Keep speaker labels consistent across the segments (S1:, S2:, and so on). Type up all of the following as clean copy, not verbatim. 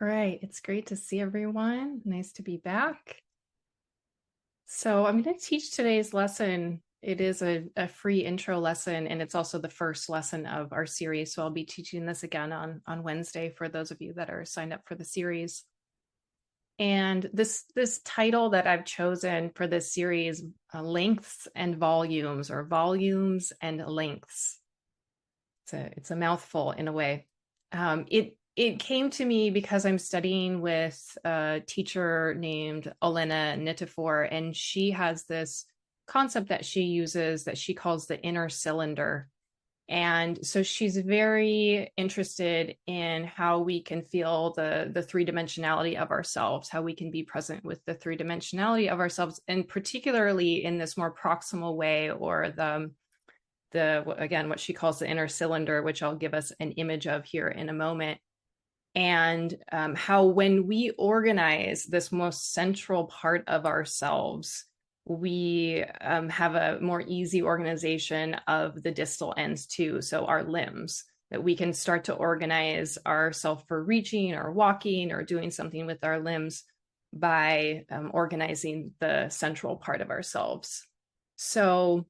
S1: All right, it's great to see everyone. Nice to be back. So I'm going to teach today's lesson. It is a free intro lesson, and it's also the first lesson of our series. So I'll be teaching this again on Wednesday for those of you that are signed up for the series. And this title that I've chosen for this series, Lengths and Volumes, or Volumes and Lengths. It's a mouthful in a way. It came to me because I'm studying with a teacher named Elena Nitifore, and she has this concept that she uses that she calls the inner cylinder. And so she's very interested in how we can feel the three-dimensionality of ourselves, how we can be present with the three-dimensionality of ourselves, and particularly in this more proximal way, or the again, what she calls the inner cylinder, which I'll give us an image of here in a moment. And how when we organize this most central part of ourselves, we have a more easy organization of the distal ends too. So our limbs, that we can start to organize ourselves for reaching or walking or doing something with our limbs by organizing the central part of ourselves. So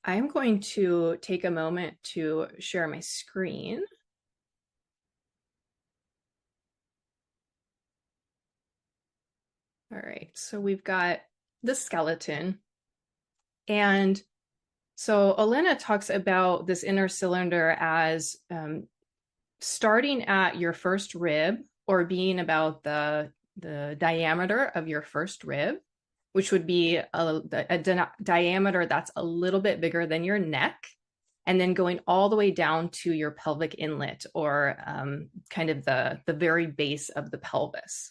S1: I'm going to take a moment to share my screen. All right, so we've got the skeleton. And so Elena talks about this inner cylinder as starting at your first rib, or being about the diameter of your first rib, which would be a diameter that's a little bit bigger than your neck, and then going all the way down to your pelvic inlet, or kind of the very base of the pelvis.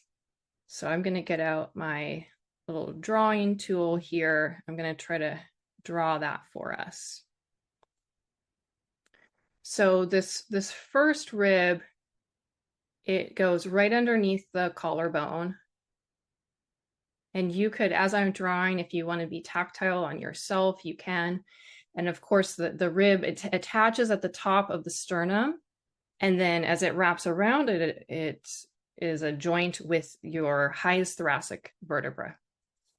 S1: So I'm going to get out my little drawing tool here. I'm going to try to draw that for us. So this first rib, it goes right underneath the collarbone. And you could, as I'm drawing, if you want to be tactile on yourself, you can. And of course, the rib, it attaches at the top of the sternum. And then as it wraps around it, it is a joint with your highest thoracic vertebra.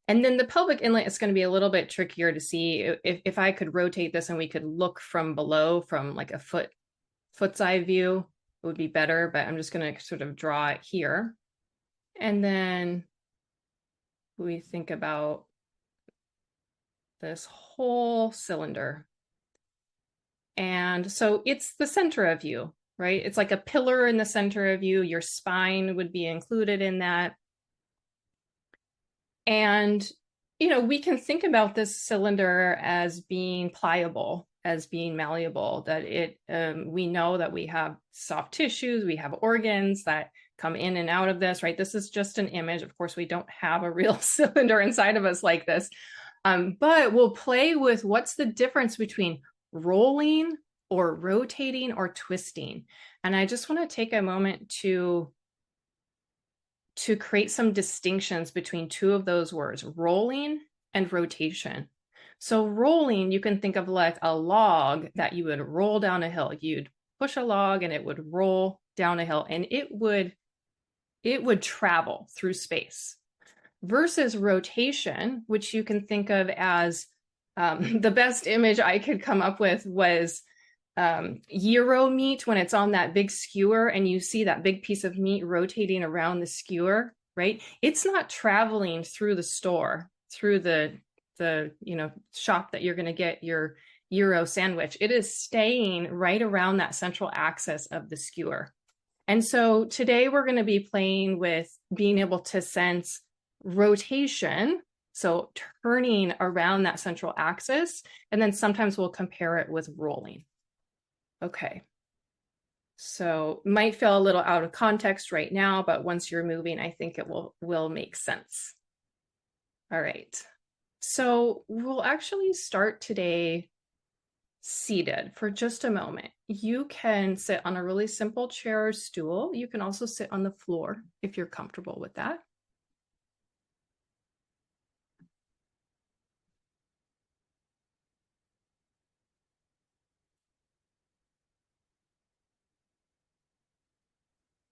S1: And then the pelvic inlet is going to be a little bit trickier to see. If I could rotate this and we could look from below, from like a foot's eye view, it would be better, but I'm just going to sort of draw it here. And then we think about this whole cylinder. And so it's the center of you, right? It's like a pillar in the center of you. Your spine would be included in that. And, you know, we can think about this cylinder as being pliable, as being malleable, that we know that we have soft tissues, we have organs that come in and out of this, right? This is just an image. Of course, we don't have a real cylinder inside of us like this, but we'll play with what's the difference between rolling or rotating or twisting. And I just want to take a moment to create some distinctions between two of those words, rolling and rotation. So rolling, you can think of like a log that you would roll down a hill. You'd push a log and it would roll down a hill, and it would travel through space. Versus rotation, which you can think of as the best image I could come up with was gyro meat, when it's on that big skewer and you see that big piece of meat rotating around the skewer, right? It's not traveling through the store, through the shop that you're going to get your gyro sandwich. It is staying right around that central axis of the skewer. And so today we're going to be playing with being able to sense rotation, so turning around that central axis, and then sometimes we'll compare it with rolling. Okay, so might feel a little out of context right now, but once you're moving, I think it will make sense. All right, so we'll actually start today seated for just a moment. You can sit on a really simple chair or stool. You can also sit on the floor if you're comfortable with that.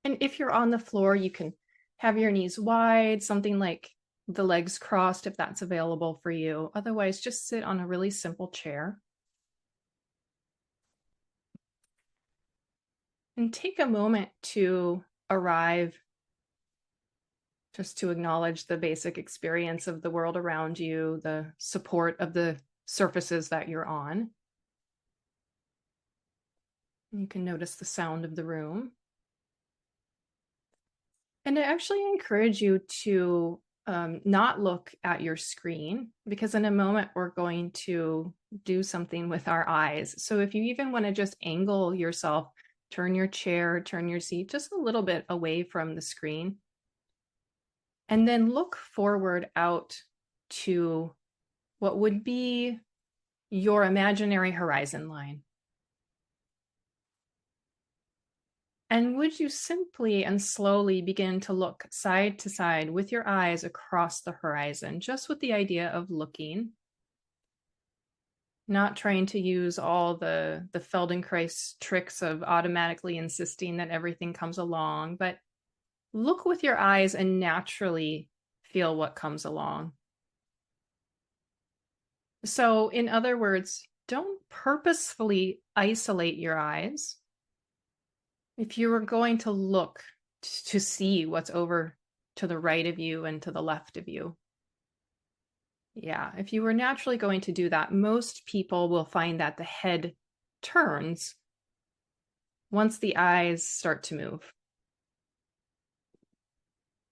S1: And if you're on the floor, you can have your knees wide, something like the legs crossed if that's available for you. Otherwise, just sit on a really simple chair. And take a moment to arrive, just to acknowledge the basic experience of the world around you, the support of the surfaces that you're on. You can notice the sound of the room. And I actually encourage you to not look at your screen, because in a moment we're going to do something with our eyes. So if you even want to just angle yourself, turn your chair, turn your seat just a little bit away from the screen, and then look forward out to what would be your imaginary horizon line. And would you simply and slowly begin to look side to side with your eyes across the horizon, just with the idea of looking, not trying to use all the Feldenkrais tricks of automatically insisting that everything comes along, but look with your eyes and naturally feel what comes along. So, in other words, don't purposefully isolate your eyes. If you were going to look to see what's over to the right of you and to the left of you, if you were naturally going to do that, most people will find that the head turns once the eyes start to move.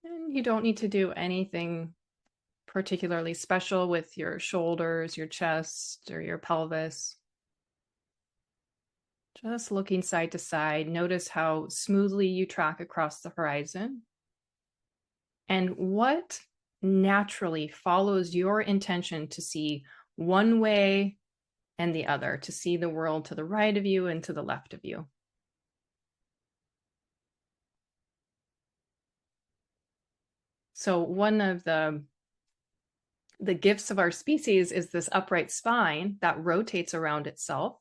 S1: And you don't need to do anything particularly special with your shoulders, your chest, or your pelvis. Just looking side to side, notice how smoothly you track across the horizon and what naturally follows your intention to see one way and the other, to see the world to the right of you and to the left of you. So one of the gifts of our species is this upright spine that rotates around itself.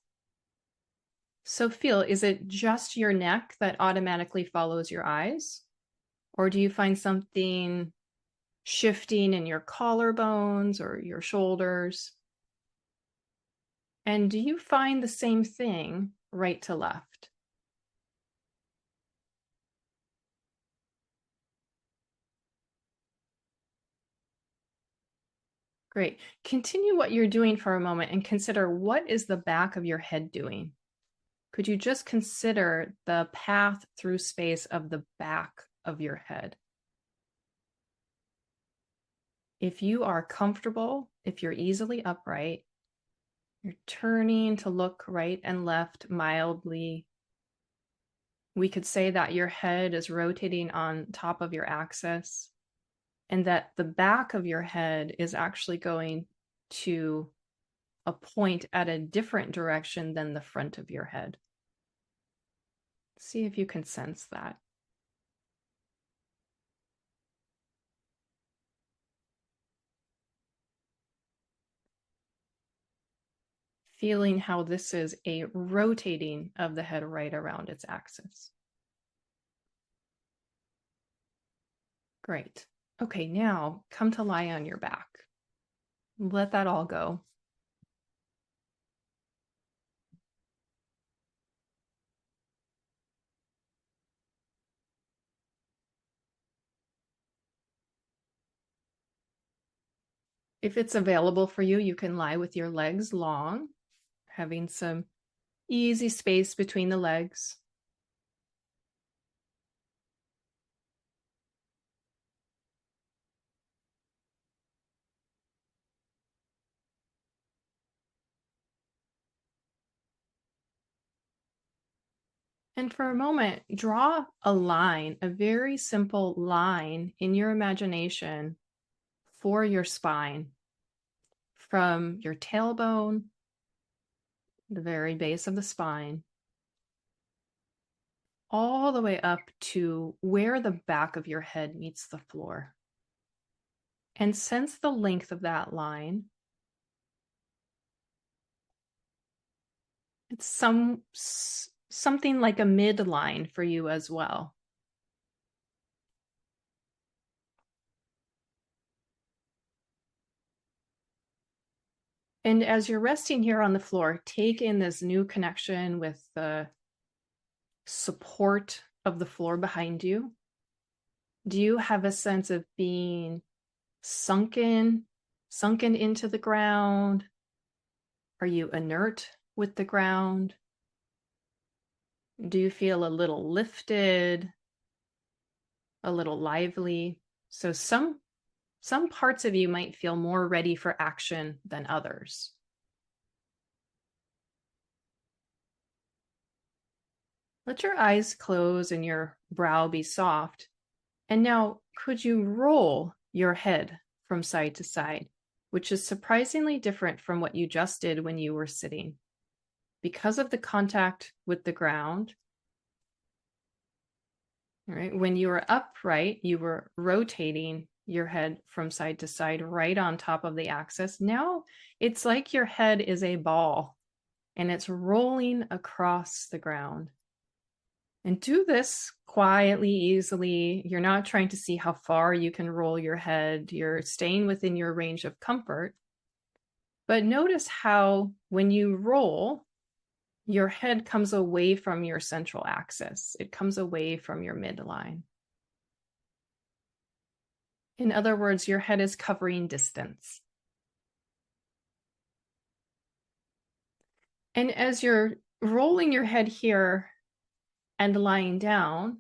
S1: So feel, is it just your neck that automatically follows your eyes? Or do you find something shifting in your collarbones or your shoulders? And do you find the same thing right to left? Great. Continue what you're doing for a moment and consider, what is the back of your head doing? Could you just consider the path through space of the back of your head? If you are comfortable, if you're easily upright, you're turning to look right and left mildly. We could say that your head is rotating on top of your axis, and that the back of your head is actually going to a point at a different direction than the front of your head. See if you can sense that. Feeling how this is a rotating of the head right around its axis. Great. Okay, now come to lie on your back. Let that all go. If it's available for you, you can lie with your legs long, having some easy space between the legs. And for a moment, draw a line, a very simple line in your imagination for your spine, from your tailbone, the very base of the spine, all the way up to where the back of your head meets the floor. And sense the length of that line. It's something like a midline for you as well. And as you're resting here on the floor, take in this new connection with the support of the floor behind you. Do you have a sense of being sunken into the ground? Are you inert with the ground? Do you feel a little lifted, a little lively? So some parts of you might feel more ready for action than others. Let your eyes close and your brow be soft. And now, could you roll your head from side to side, which is surprisingly different from what you just did when you were sitting? Because of the contact with the ground, right? When you were upright, you were rotating your head from side to side right on top of the axis. Now it's like your head is a ball and it's rolling across the ground. And do this quietly, easily. You're not trying to see how far you can roll your head. You're staying within your range of comfort. But notice how when you roll, your head comes away from your central axis. It comes away from your midline. In other words, your head is covering distance. And as you're rolling your head here and lying down,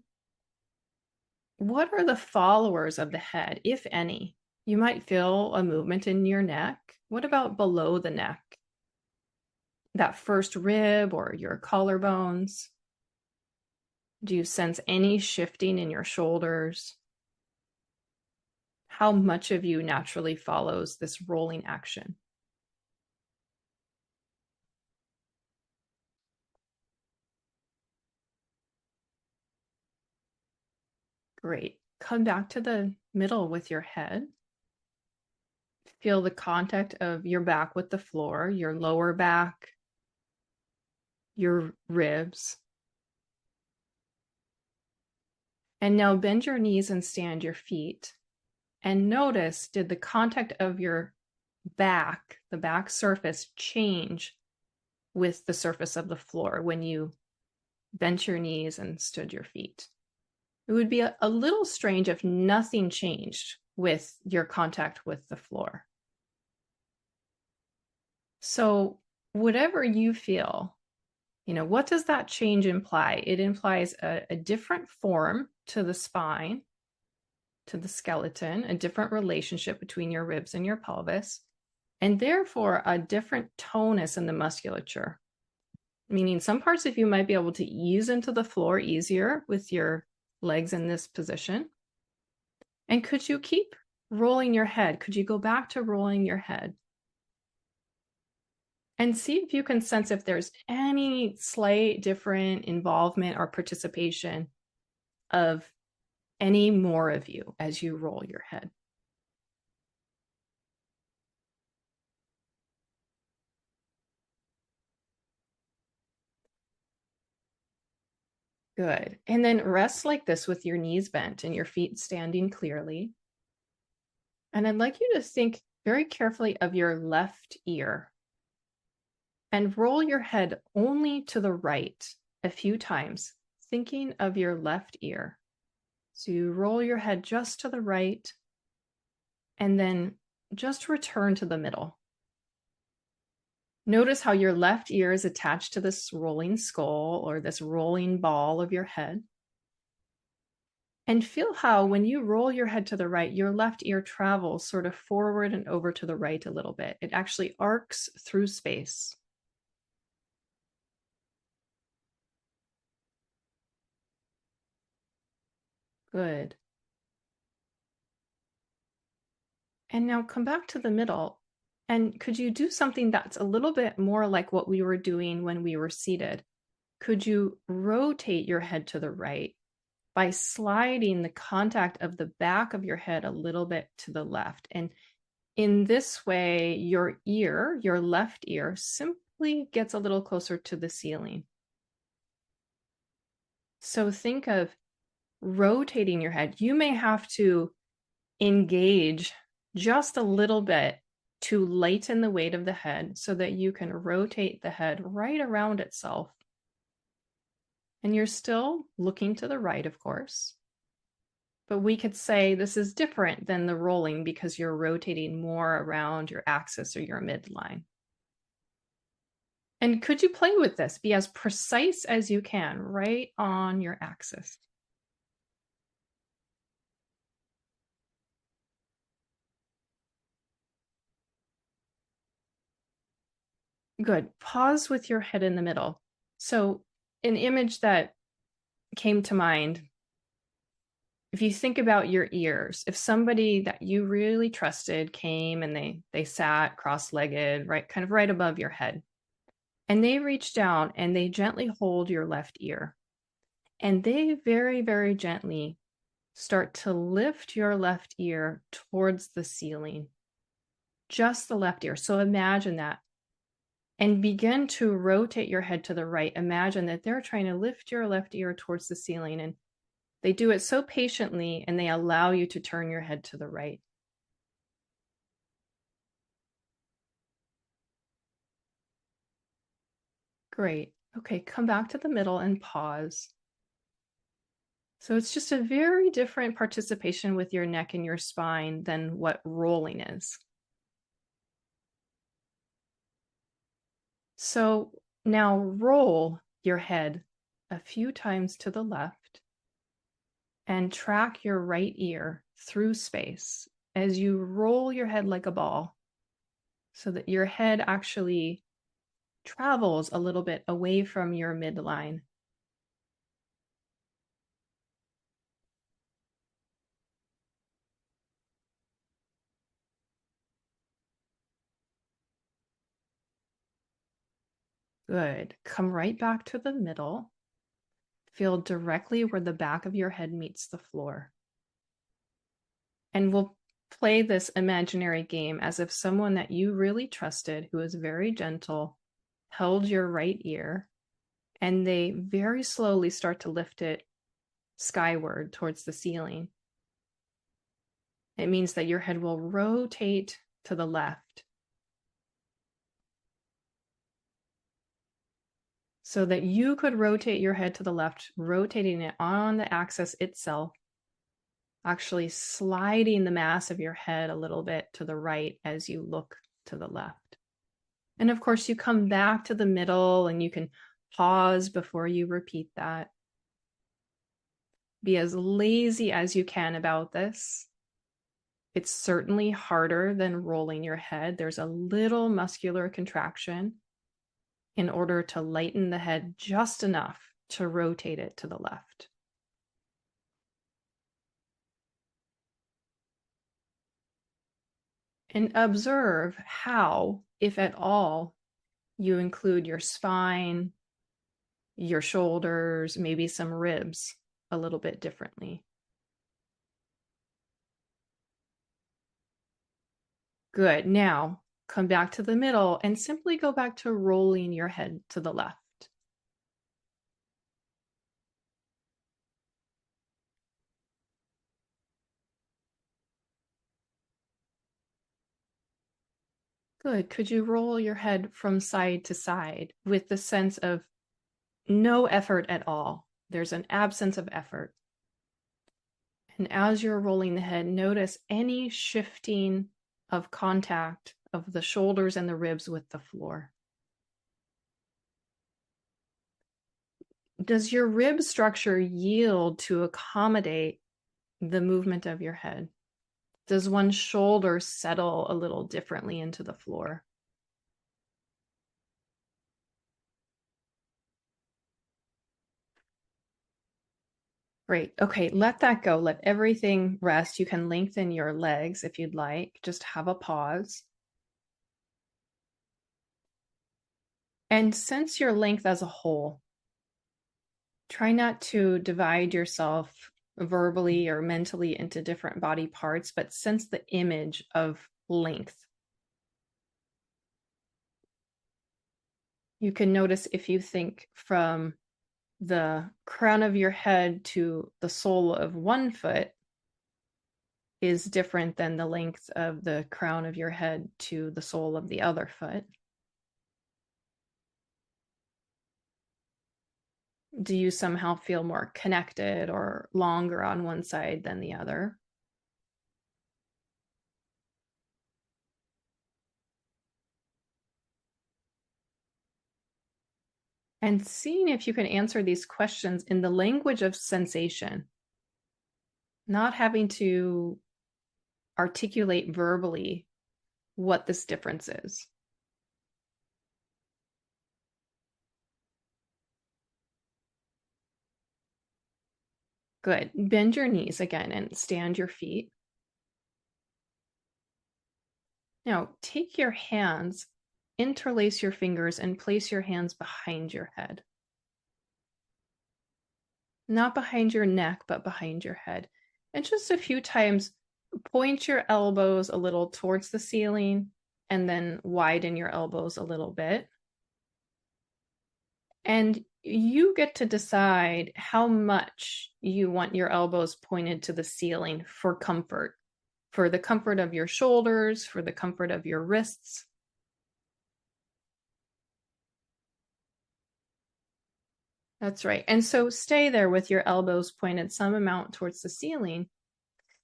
S1: what are the followers of the head, if any? You might feel a movement in your neck. What about below the neck? That first rib or your collarbones? Do you sense any shifting in your shoulders? How much of you naturally follows this rolling action? Great. Come back to the middle with your head. Feel the contact of your back with the floor, your lower back, your ribs. And now bend your knees and stand your feet. And notice, did the contact of your back, the back surface, change with the surface of the floor when you bent your knees and stood your feet? It would be a little strange if nothing changed with your contact with the floor. So whatever you feel, what does that change imply? It implies a different form to the spine, to the skeleton, a different relationship between your ribs and your pelvis, and therefore a different tonus in the musculature. Meaning some parts of you might be able to ease into the floor easier with your legs in this position. And could you keep rolling your head? Could you go back to rolling your head? And see if you can sense if there's any slight different involvement or participation of any more of you as you roll your head. Good. And then rest like this with your knees bent and your feet standing clearly. And I'd like you to think very carefully of your left ear and roll your head only to the right a few times, thinking of your left ear. So you roll your head just to the right and then just return to the middle. Notice how your left ear is attached to this rolling skull or this rolling ball of your head. And feel how when you roll your head to the right, your left ear travels sort of forward and over to the right a little bit. It actually arcs through space. Good. And now come back to the middle. And could you do something that's a little bit more like what we were doing when we were seated? Could you rotate your head to the right by sliding the contact of the back of your head a little bit to the left? And in this way, your ear, your left ear, simply gets a little closer to the ceiling. So think of rotating your head. You may have to engage just a little bit to lighten the weight of the head so that you can rotate the head right around itself. And you're still looking to the right, of course. But we could say this is different than the rolling because you're rotating more around your axis or your midline. And could you play with this? Be as precise as you can, right on your axis. Good. Pause with your head in the middle. So an image that came to mind, if you think about your ears, if somebody that you really trusted came and they sat cross-legged, right, kind of right above your head, and they reach down and they gently hold your left ear, and they very, very gently start to lift your left ear towards the ceiling, just the left ear. So imagine that. And begin to rotate your head to the right. Imagine that they're trying to lift your left ear towards the ceiling, and they do it so patiently, and they allow you to turn your head to the right. Great. Okay, come back to the middle and pause. So it's just a very different participation with your neck and your spine than what rolling is. So now roll your head a few times to the left and track your right ear through space as you roll your head like a ball so that your head actually travels a little bit away from your midline. Good. Come right back to the middle. Feel directly where the back of your head meets the floor. And we'll play this imaginary game as if someone that you really trusted, who is very gentle, held your right ear, and they very slowly start to lift it skyward towards the ceiling. It means that your head will rotate to the left so that you could rotate your head to the left, rotating it on the axis itself, actually sliding the mass of your head a little bit to the right as you look to the left. And of course, you come back to the middle and you can pause before you repeat that. Be as lazy as you can about this. It's certainly harder than rolling your head. There's a little muscular contraction in order to lighten the head just enough to rotate it to the left. And observe how, if at all, you include your spine, your shoulders, maybe some ribs a little bit differently. Good. Now come back to the middle and simply go back to rolling your head to the left. Good. Could you roll your head from side to side with the sense of no effort at all? There's an absence of effort. And as you're rolling the head, notice any shifting of contact of the shoulders and the ribs with the floor. Does your rib structure yield to accommodate the movement of your head? Does one shoulder settle a little differently into the floor? Great. Okay, let that go. Let everything rest. You can lengthen your legs if you'd like. Just have a pause. And sense your length as a whole. Try not to divide yourself verbally or mentally into different body parts, but sense the image of length. You can notice if you think from the crown of your head to the sole of one foot, is different than the length of the crown of your head to the sole of the other foot? Do you somehow feel more connected or longer on one side than the other? And seeing if you can answer these questions in the language of sensation, not having to articulate verbally what this difference is. Good. Bend your knees again and stand your feet. Now, take your hands, interlace your fingers, and place your hands behind your head. Not behind your neck, but behind your head. And just a few times, point your elbows a little towards the ceiling and then widen your elbows a little bit. And you get to decide how much you want your elbows pointed to the ceiling for comfort, for the comfort of your shoulders, for the comfort of your wrists. That's right. And so stay there with your elbows pointed some amount towards the ceiling.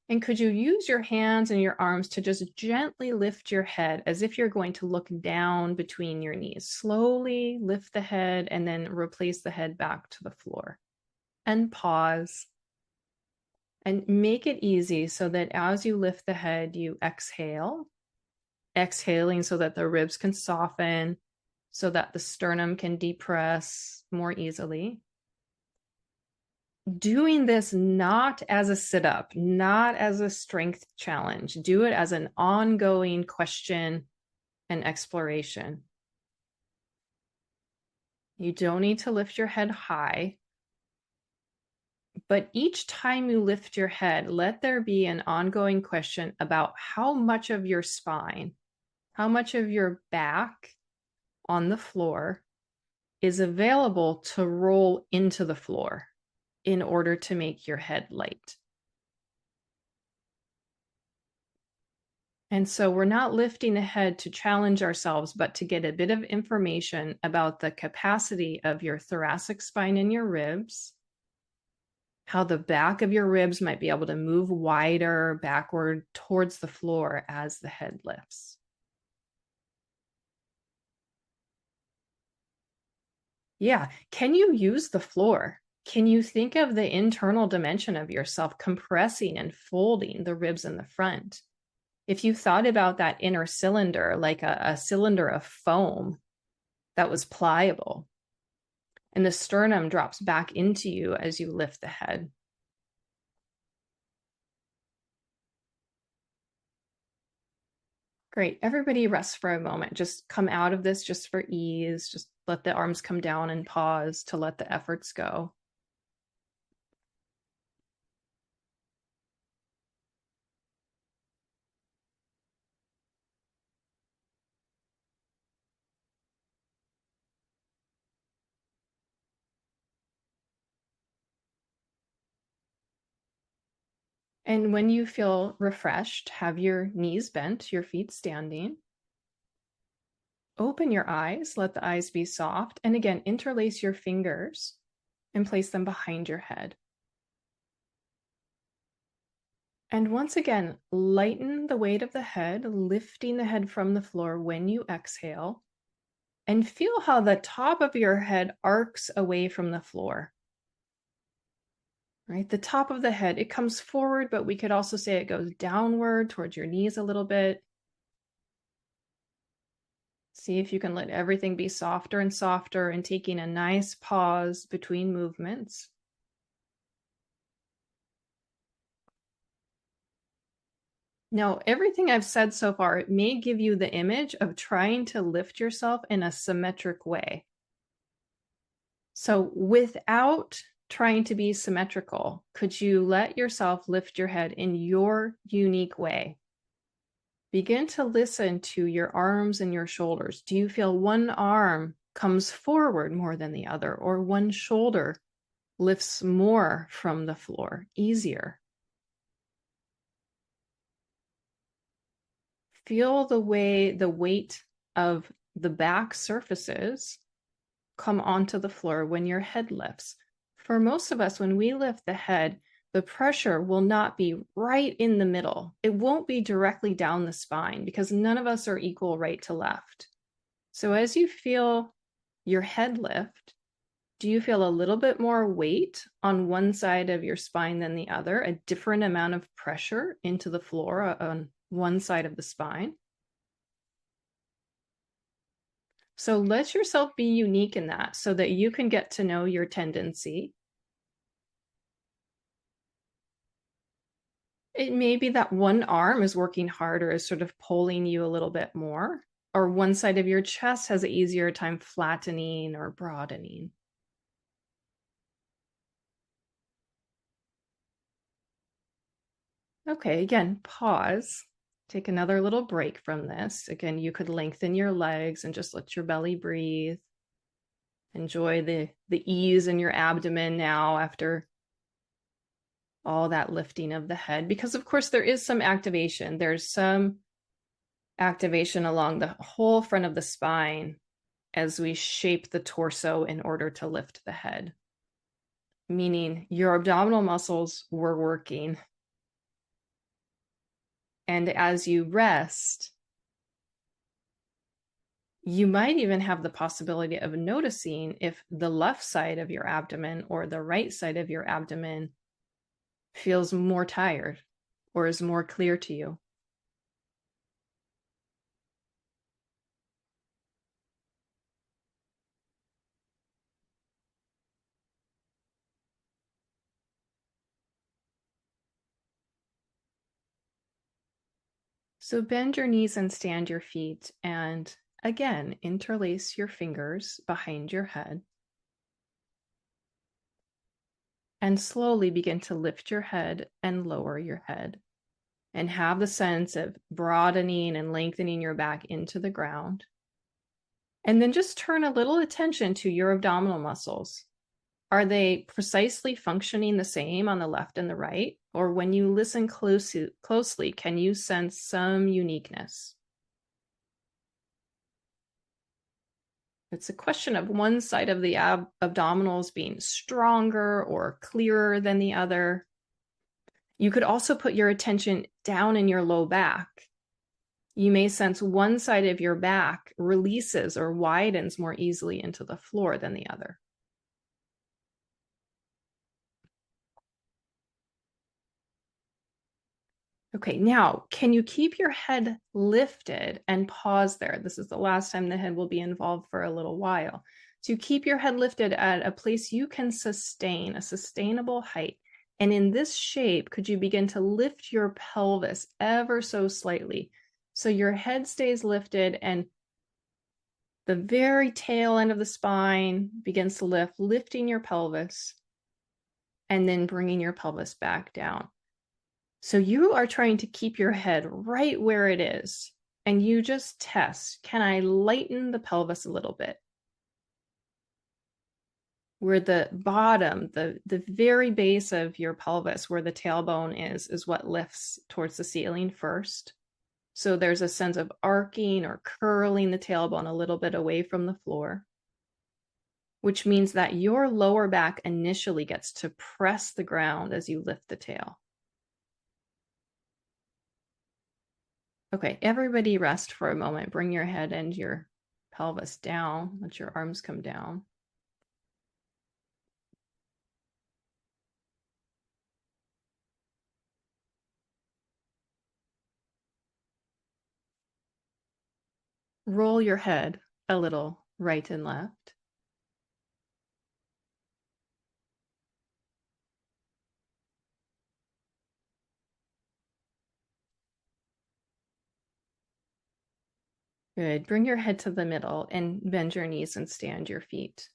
S1: And could you use your hands and your arms to just gently lift your head as if you're going to look down between your knees? Slowly lift the head and then replace the head back to the floor. And pause. And make it easy so that as you lift the head, you exhale. Exhaling so that the ribs can soften, so that the sternum can depress more easily. Doing this not as a sit-up, not as a strength challenge. Do it as an ongoing question and exploration. You don't need to lift your head high, but each time you lift your head, let there be an ongoing question about how much of your spine, how much of your back on the floor is available to roll into the floor in order to make your head light. And so we're not lifting the head to challenge ourselves, but to get a bit of information about the capacity of your thoracic spine and your ribs, how the back of your ribs might be able to move wider backward towards the floor as the head lifts. Yeah. Can you use the floor? Can you think of the internal dimension of yourself compressing and folding the ribs in the front? If you thought about that inner cylinder, like a cylinder of foam that was pliable, and the sternum drops back into you as you lift the head. Great. Everybody rest for a moment. Just come out of this just for ease. Just let the arms come down and pause to let the efforts go. And when you feel refreshed, have your knees bent, your feet standing. Open your eyes, let the eyes be soft. And again, interlace your fingers and place them behind your head. And once again, lighten the weight of the head, lifting the head from the floor when you exhale. And feel how the top of your head arcs away from the floor. Right? The top of the head, it comes forward, but we could also say it goes downward towards your knees a little bit. See if you can let everything be softer and softer and taking a nice pause between movements. Now, everything I've said so far, it may give you the image of trying to lift yourself in a symmetric way. So without trying to be symmetrical, could you let yourself lift your head in your unique way? Begin to listen to your arms and your shoulders. Do you feel one arm comes forward more than the other, or one shoulder lifts more from the floor, easier? Feel the way the weight of the back surfaces come onto the floor when your head lifts. For most of us, when we lift the head, the pressure will not be right in the middle. It won't be directly down the spine because none of us are equal right to left. So as you feel your head lift, do you feel a little bit more weight on one side of your spine than the other, a different amount of pressure into the floor on one side of the spine? So let yourself be unique in that so that you can get to know your tendency. It may be that one arm is working harder, is sort of pulling you a little bit more, or one side of your chest has an easier time flattening or broadening. Okay, again, pause. Take another little break from this. Again, you could lengthen your legs and just let your belly breathe. Enjoy the ease in your abdomen now after all that lifting of the head, because of course there is some activation. There's some activation along the whole front of the spine as we shape the torso in order to lift the head, meaning your abdominal muscles were working. And as you rest, you might even have the possibility of noticing if the left side of your abdomen or the right side of your abdomen feels more tired or is more clear to you. So bend your knees and stand your feet, and again, interlace your fingers behind your head. And slowly begin to lift your head and lower your head. And have the sense of broadening and lengthening your back into the ground. And then just turn a little attention to your abdominal muscles. Are they precisely functioning the same on the left and the right? Or when you listen closely, can you sense some uniqueness? It's a question of one side of the abdominals being stronger or clearer than the other. You could also put your attention down in your low back. You may sense one side of your back releases or widens more easily into the floor than the other. Okay, now, can you keep your head lifted and pause there? This is the last time the head will be involved for a little while. So keep your head lifted at a place you can sustain, a sustainable height. And in this shape, could you begin to lift your pelvis ever so slightly? So your head stays lifted and the very tail end of the spine begins to lift, lifting your pelvis and then bringing your pelvis back down. So you are trying to keep your head right where it is, and you just test, can I lighten the pelvis a little bit? Where the bottom, the very base of your pelvis, where the tailbone is what lifts towards the ceiling first. So there's a sense of arcing or curling the tailbone a little bit away from the floor, which means that your lower back initially gets to press the ground as you lift the tail. Okay, everybody rest for a moment. Bring your head and your pelvis down. Let your arms come down. Roll your head a little right and left. Good. Bring your head to the middle and bend your knees and stand your feet.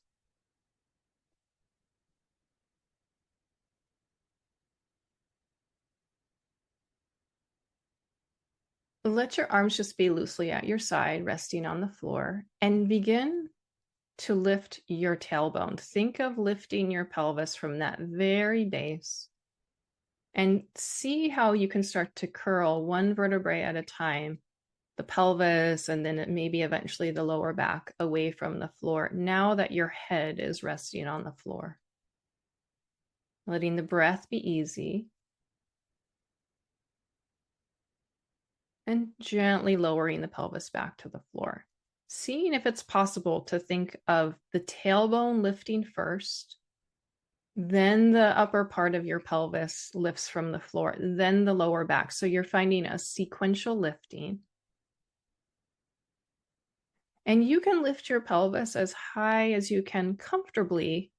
S1: Let your arms just be loosely at your side, resting on the floor, and begin to lift your tailbone. Think of lifting your pelvis from that very base and see how you can start to curl one vertebrae at a time the pelvis, and then maybe eventually the lower back away from the floor, now that your head is resting on the floor. Letting the breath be easy. And gently lowering the pelvis back to the floor. Seeing if it's possible to think of the tailbone lifting first, then the upper part of your pelvis lifts from the floor, then the lower back. So you're finding a sequential lifting. And you can lift your pelvis as high as you can comfortably.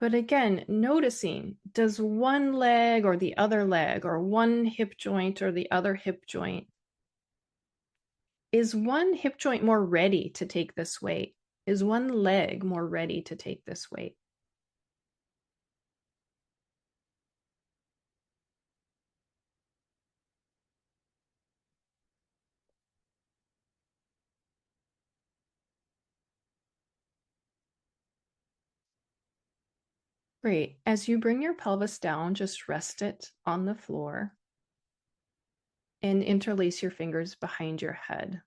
S1: But again, noticing, does one leg or the other leg, or one hip joint or the other hip joint, is one hip joint more ready to take this weight? Is one leg more ready to take this weight? Great. As you bring your pelvis down, just rest it on the floor and interlace your fingers behind your head.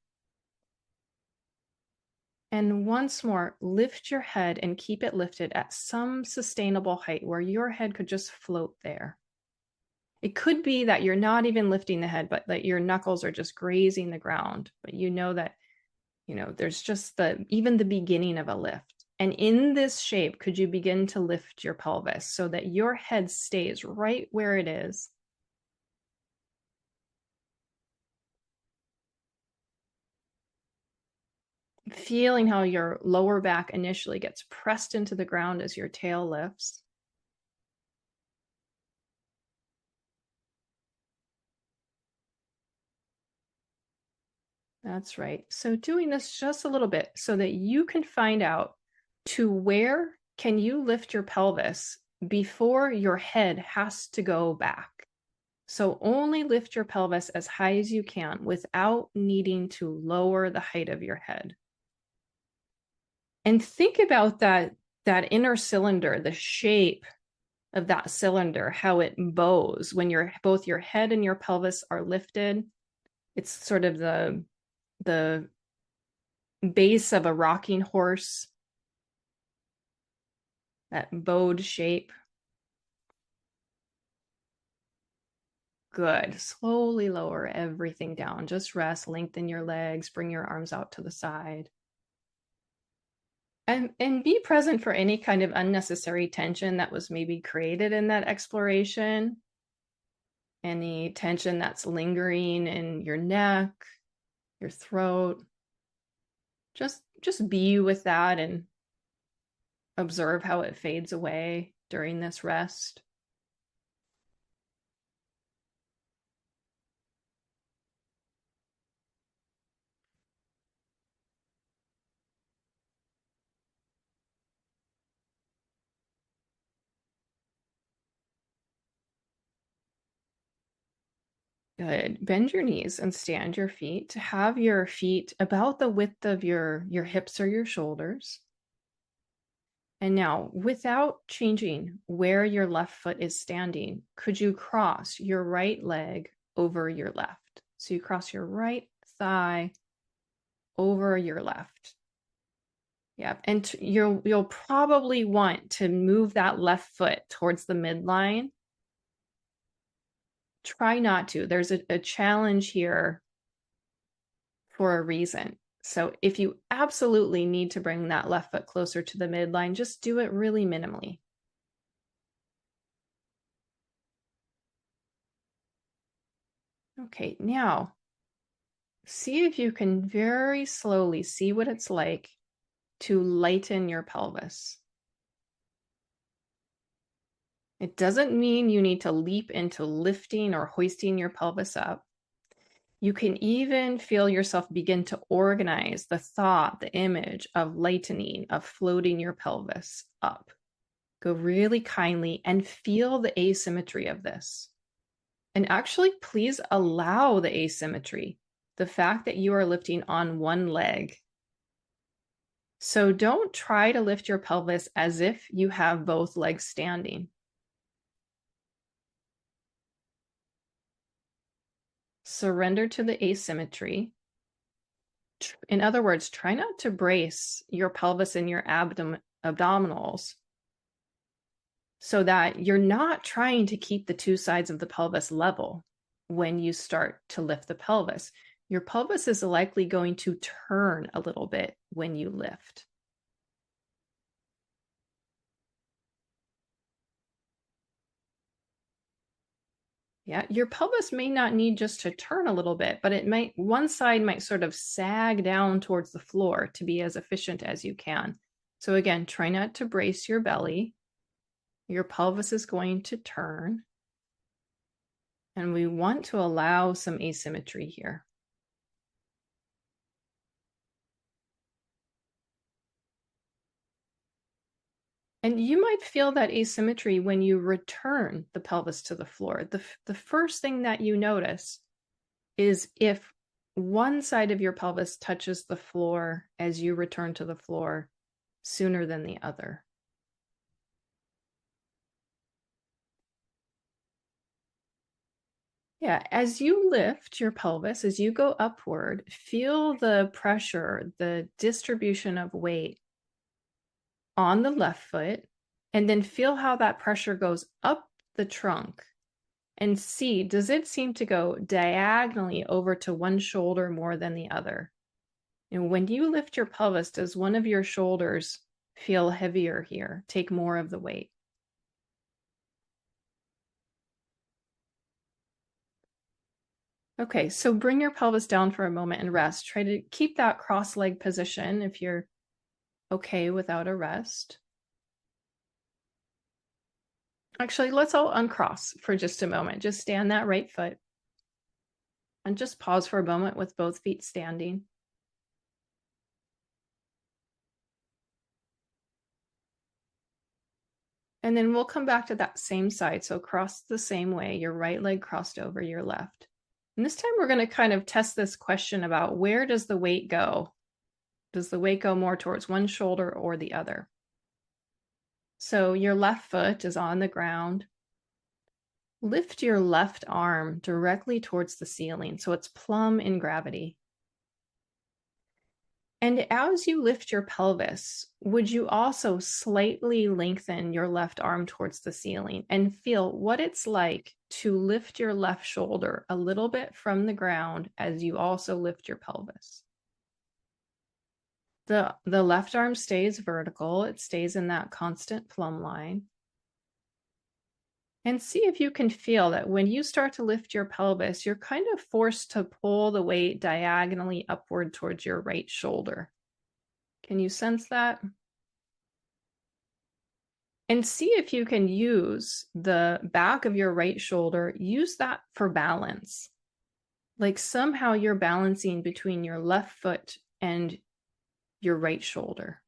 S1: And once more, lift your head and keep it lifted at some sustainable height where your head could just float there. It could be that you're not even lifting the head, but that your knuckles are just grazing the ground. But you know that, there's just even the beginning of a lift. And in this shape, could you begin to lift your pelvis so that your head stays right where it is? Feeling how your lower back initially gets pressed into the ground as your tail lifts. That's right. So doing this just a little bit so that you can find out to where can you lift your pelvis before your head has to go back. So only lift your pelvis as high as you can without needing to lower the height of your head. And think about that inner cylinder, the shape of that cylinder, how it bows when both your head and your pelvis are lifted. It's sort of the base of a rocking horse, that bowed shape. Good. Slowly lower everything down. Just rest, lengthen your legs, bring your arms out to the side. And be present for any kind of unnecessary tension that was maybe created in that exploration. Any tension that's lingering in your neck, your throat. Just be with that and observe how it fades away during this rest. Good. Bend your knees and stand your feet. Have your feet about the width of your hips or your shoulders. And now, without changing where your left foot is standing, could you cross your right leg over your left? So you cross your right thigh over your left. Yeah, and you'll probably want to move that left foot towards the midline. Try not to. There's a challenge here for a reason. So if you absolutely need to bring that left foot closer to the midline, just do it really minimally. Okay, now see if you can very slowly see what it's like to lighten your pelvis. It doesn't mean you need to leap into lifting or hoisting your pelvis up. You can even feel yourself begin to organize the thought, the image of lightening, of floating your pelvis up. Go really kindly and feel the asymmetry of this. And actually, please allow the asymmetry, the fact that you are lifting on one leg. So don't try to lift your pelvis as if you have both legs standing. Surrender to the asymmetry. In other words, try not to brace your pelvis and your abdominals so that you're not trying to keep the two sides of the pelvis level when you start to lift the pelvis. Your pelvis is likely going to turn a little bit when you lift. Yeah, your pelvis may not need just to turn a little bit, but one side might sort of sag down towards the floor to be as efficient as you can. So again, try not to brace your belly. Your pelvis is going to turn. And we want to allow some asymmetry here. And you might feel that asymmetry when you return the pelvis to the floor. The first thing that you notice is if one side of your pelvis touches the floor as you return to the floor sooner than the other. Yeah, as you lift your pelvis, as you go upward, feel the pressure, the distribution of weight on the left foot, and then feel how that pressure goes up the trunk and see, does it seem to go diagonally over to one shoulder more than the other? And when you lift your pelvis, does one of your shoulders feel heavier here, take more of the weight? Okay, so bring your pelvis down for a moment and rest. Try to keep that cross-leg position if you're okay without a rest. Actually, let's all uncross for just a moment. Just stand that right foot and just pause for a moment with both feet standing. And then we'll come back to that same side. So cross the same way, your right leg crossed over your left. And this time we're going to kind of test this question about where does the weight go? Does the weight go more towards one shoulder or the other? So your left foot is on the ground. Lift your left arm directly towards the ceiling so it's plumb in gravity. And as you lift your pelvis, would you also slightly lengthen your left arm towards the ceiling and feel what it's like to lift your left shoulder a little bit from the ground as you also lift your pelvis? The left arm stays vertical. It stays in that constant plumb line. And see if you can feel that when you start to lift your pelvis, you're kind of forced to pull the weight diagonally upward towards your right shoulder. Can you sense that? And see if you can use the back of your right shoulder, use that for balance. Like somehow you're balancing between your left foot and your right shoulder.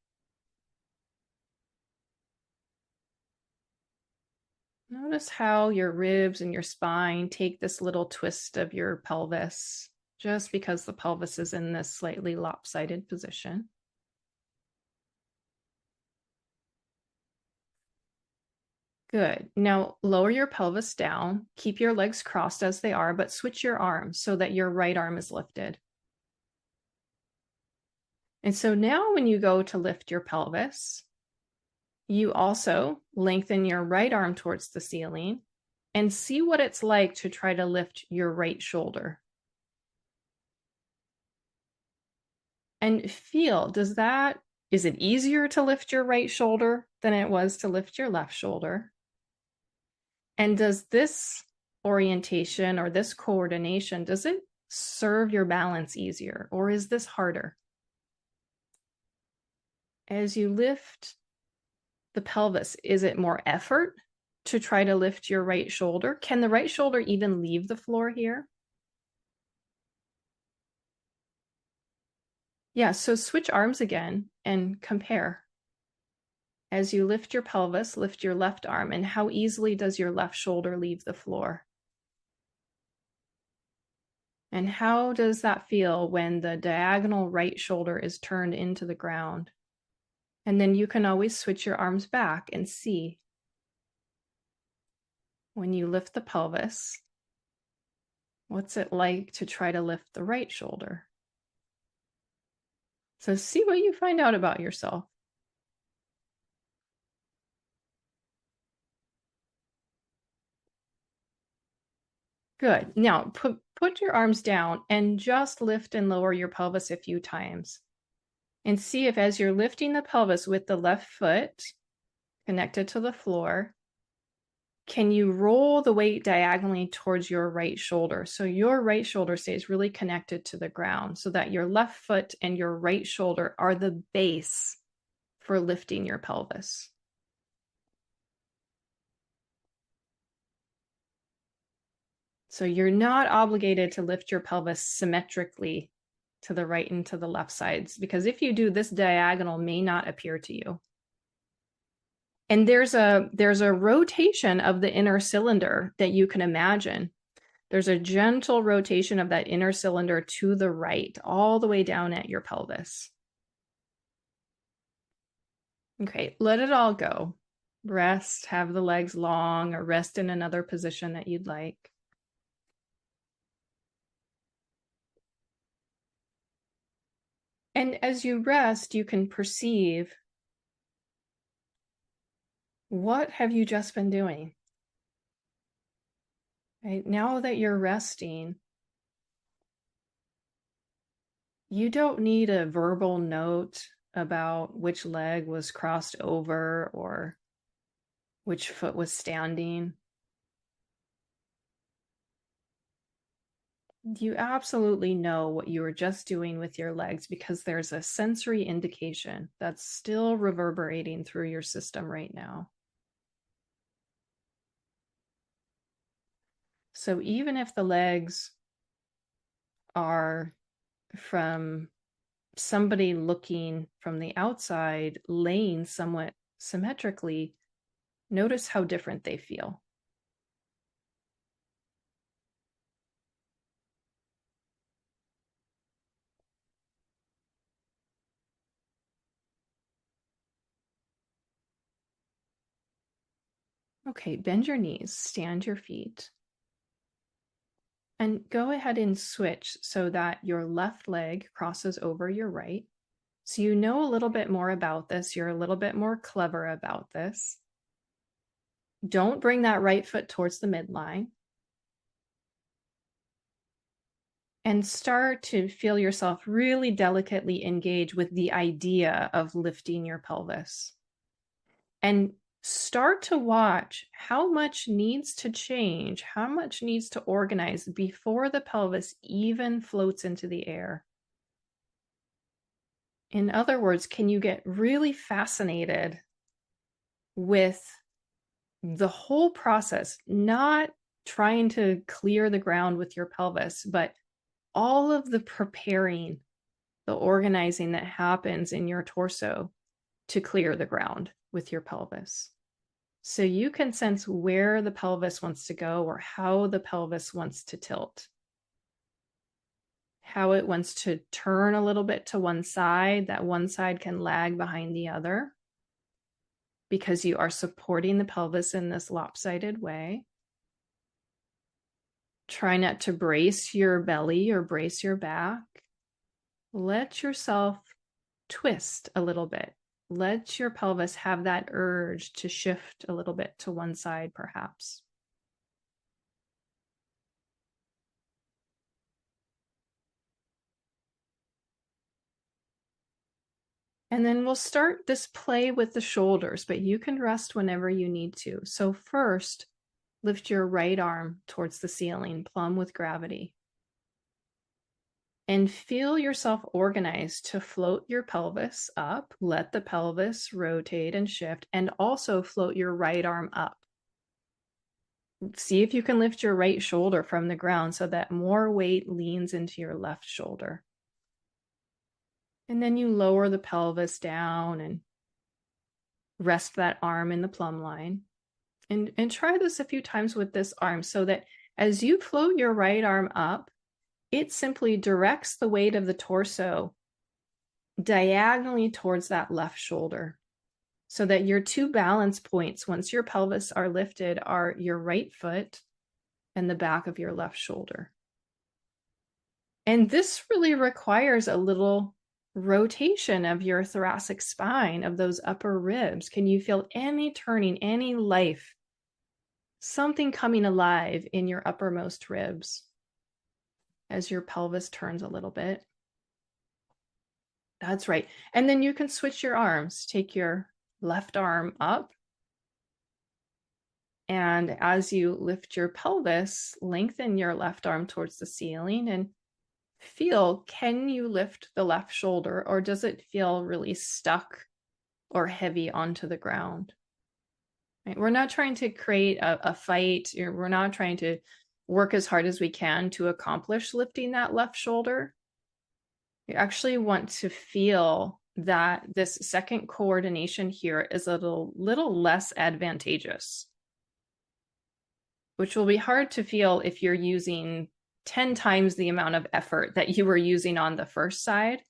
S1: Notice how your ribs and your spine take this little twist of your pelvis, just because the pelvis is in this slightly lopsided position. Good. Now lower your pelvis down, keep your legs crossed as they are, but switch your arms so that your right arm is lifted. And so now when you go to lift your pelvis, you also lengthen your right arm towards the ceiling and see what it's like to try to lift your right shoulder. And feel, is it easier to lift your right shoulder than it was to lift your left shoulder? And does this orientation or this coordination, does it serve your balance easier, or is this harder? As you lift the pelvis, is it more effort to try to lift your right shoulder? Can the right shoulder even leave the floor here? Yeah, so switch arms again and compare. As you lift your pelvis, lift your left arm, and how easily does your left shoulder leave the floor? And how does that feel when the diagonal right shoulder is turned into the ground? And then you can always switch your arms back and see when you lift the pelvis, What's it like to try to lift the right shoulder? So see what you find out about yourself. Good. Now put your arms down and just lift and lower your pelvis a few times. And see if as you're lifting the pelvis with the left foot connected to the floor, can you roll the weight diagonally towards your right shoulder? So your right shoulder stays really connected to the ground so that your left foot and your right shoulder are the base for lifting your pelvis. So you're not obligated to lift your pelvis symmetrically to the right and to the left sides, because if you do, this diagonal may not appear to you. And there's a rotation of the inner cylinder that you can imagine. There's a gentle rotation of that inner cylinder to the right, all the way down at your pelvis. Okay, let it all go. Rest, have the legs long, or rest in another position that you'd like. And as you rest, you can perceive, what have you just been doing? Right? Now that you're resting, you don't need a verbal note about which leg was crossed over or which foot was standing. You absolutely know what you were just doing with your legs because there's a sensory indication that's still reverberating through your system right now. So even if the legs are from somebody looking from the outside, laying somewhat symmetrically, notice how different they feel. Okay, bend your knees, stand your feet, and go ahead and switch so that your left leg crosses over your right. So you know a little bit more about this. You're a little bit more clever about this. Don't bring that right foot towards the midline. And start to feel yourself really delicately engage with the idea of lifting your pelvis. And start to watch how much needs to change, how much needs to organize before the pelvis even floats into the air. In other words, can you get really fascinated with the whole process, not trying to clear the ground with your pelvis, but all of the preparing, the organizing that happens in your torso to clear the ground with your pelvis. So you can sense where the pelvis wants to go or how the pelvis wants to tilt, how it wants to turn a little bit to one side, that one side can lag behind the other because you are supporting the pelvis in this lopsided way. Try not to brace your belly or brace your back. Let yourself twist a little bit. Let your pelvis have that urge to shift a little bit to one side, perhaps. And then we'll start this play with the shoulders, but you can rest whenever you need to. So first, lift your right arm towards the ceiling, plumb with gravity. And feel yourself organized to float your pelvis up. Let the pelvis rotate and shift, and also float your right arm up. See if you can lift your right shoulder from the ground so that more weight leans into your left shoulder. And then you lower the pelvis down and rest that arm in the plumb line. And try this a few times with this arm so that as you float your right arm up, it simply directs the weight of the torso diagonally towards that left shoulder so that your two balance points, once your pelvis are lifted, are your right foot and the back of your left shoulder. And this really requires a little rotation of your thoracic spine, of those upper ribs. Can you feel any turning, any life, something coming alive in your uppermost ribs as your pelvis turns a little bit? That's right. And then you can switch your arms. Take your left arm up. And as you lift your pelvis, lengthen your left arm towards the ceiling and feel, can you lift the left shoulder, or does it feel really stuck or heavy onto the ground? Right? We're not trying to create a fight. We're not trying to work as hard as we can to accomplish lifting that left shoulder. You actually want to feel that this second coordination here is a little less advantageous, which will be hard to feel if you're using 10 times the amount of effort that you were using on the first side.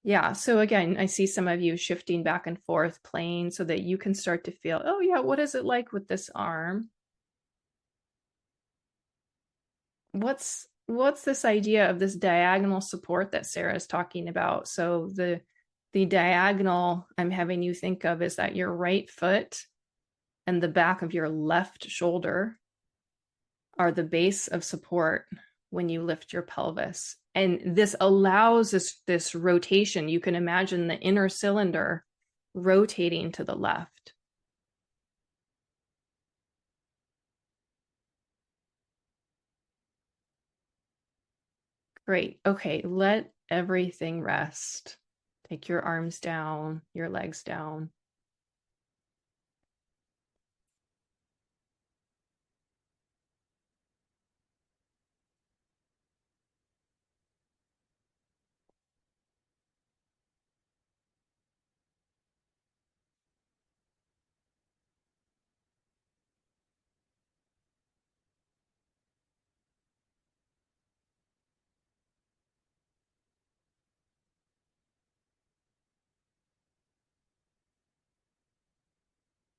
S1: Yeah, so again, I see some of you shifting back and forth, playing so that you can start to feel, oh yeah, what is it like with this arm? What's this idea of this diagonal support that Sarah's talking about? So the diagonal I'm having you think of is that your right foot and the back of your left shoulder are the base of support when you lift your pelvis. And this allows this rotation. You can imagine the inner cylinder rotating to the left. Great. Okay, let everything rest. Take your arms down, your legs down.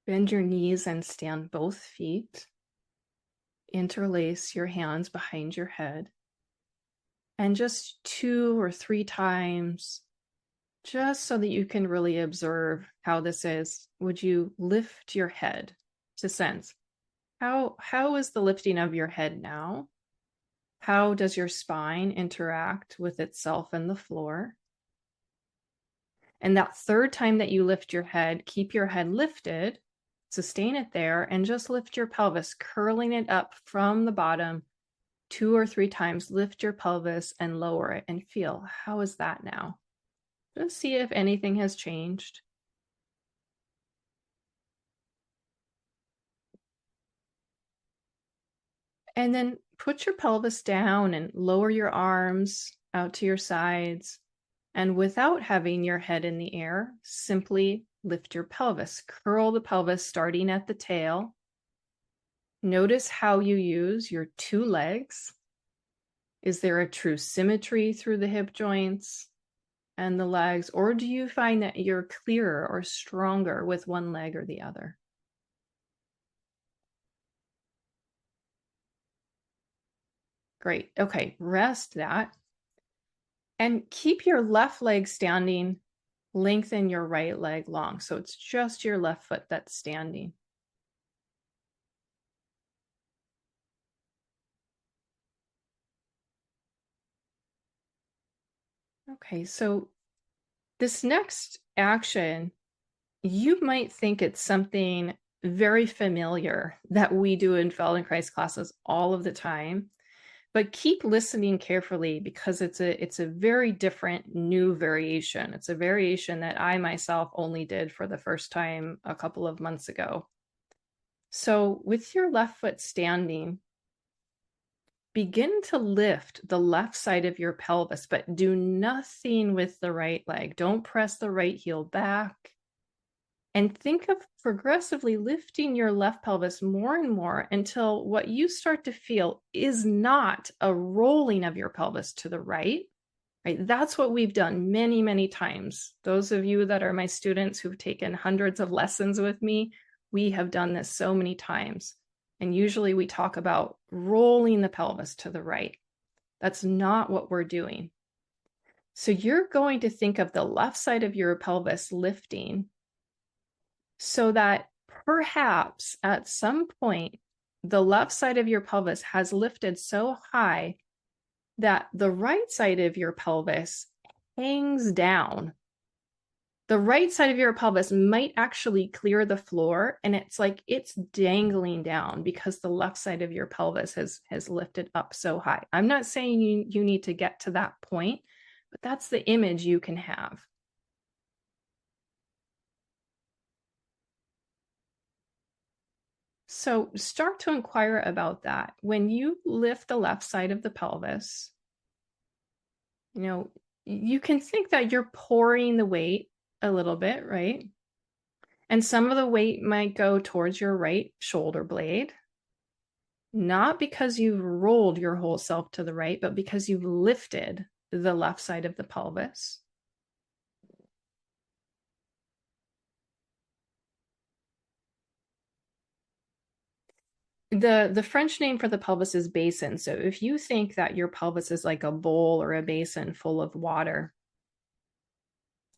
S1: Bend your knees and stand both feet. Interlace your hands behind your head. And just 2 or 3 times, just so that you can really observe how this is, would you lift your head to sense? How is the lifting of your head now? How does your spine interact with itself and the floor? And that third time that you lift your head, keep your head lifted, sustain it there, and just lift your pelvis, curling it up from the bottom 2 or 3 times. Lift your pelvis and lower it and feel, how is that now? Just see if anything has changed. And then put your pelvis down and lower your arms out to your sides. And without having your head in the air, simply lift your pelvis. Curl the pelvis starting at the tail. Notice how you use your 2 legs. Is there a true symmetry through the hip joints and the legs? Or do you find that you're clearer or stronger with one leg or the other? Great. Okay, rest that. And keep your left leg standing, lengthen your right leg long. So it's just your left foot that's standing. Okay, so this next action, you might think it's something very familiar that we do in Feldenkrais classes all of the time, but keep listening carefully because it's a very different new variation. It's a variation that I myself only did for the first time a couple of months ago. So with your left foot standing, begin to lift the left side of your pelvis, but do nothing with the right leg. Don't press the right heel back. And think of progressively lifting your left pelvis more and more until what you start to feel is not a rolling of your pelvis to the right. Right? That's what we've done many, many times. Those of you that are my students who've taken hundreds of lessons with me, we have done this so many times. And usually we talk about rolling the pelvis to the right. That's not what we're doing. So you're going to think of the left side of your pelvis lifting so that perhaps at some point, the left side of your pelvis has lifted so high that the right side of your pelvis hangs down. The right side of your pelvis might actually clear the floor, and it's like it's dangling down because the left side of your pelvis has lifted up so high. I'm not saying you need to get to that point, but that's the image you can have. So start to inquire about that. When you lift the left side of the pelvis, you can think that you're pouring the weight a little bit, right? And some of the weight might go towards your right shoulder blade, not because you've rolled your whole self to the right, but because you've lifted the left side of the pelvis. The French name for the pelvis is basin. So if you think that your pelvis is like a bowl or a basin full of water,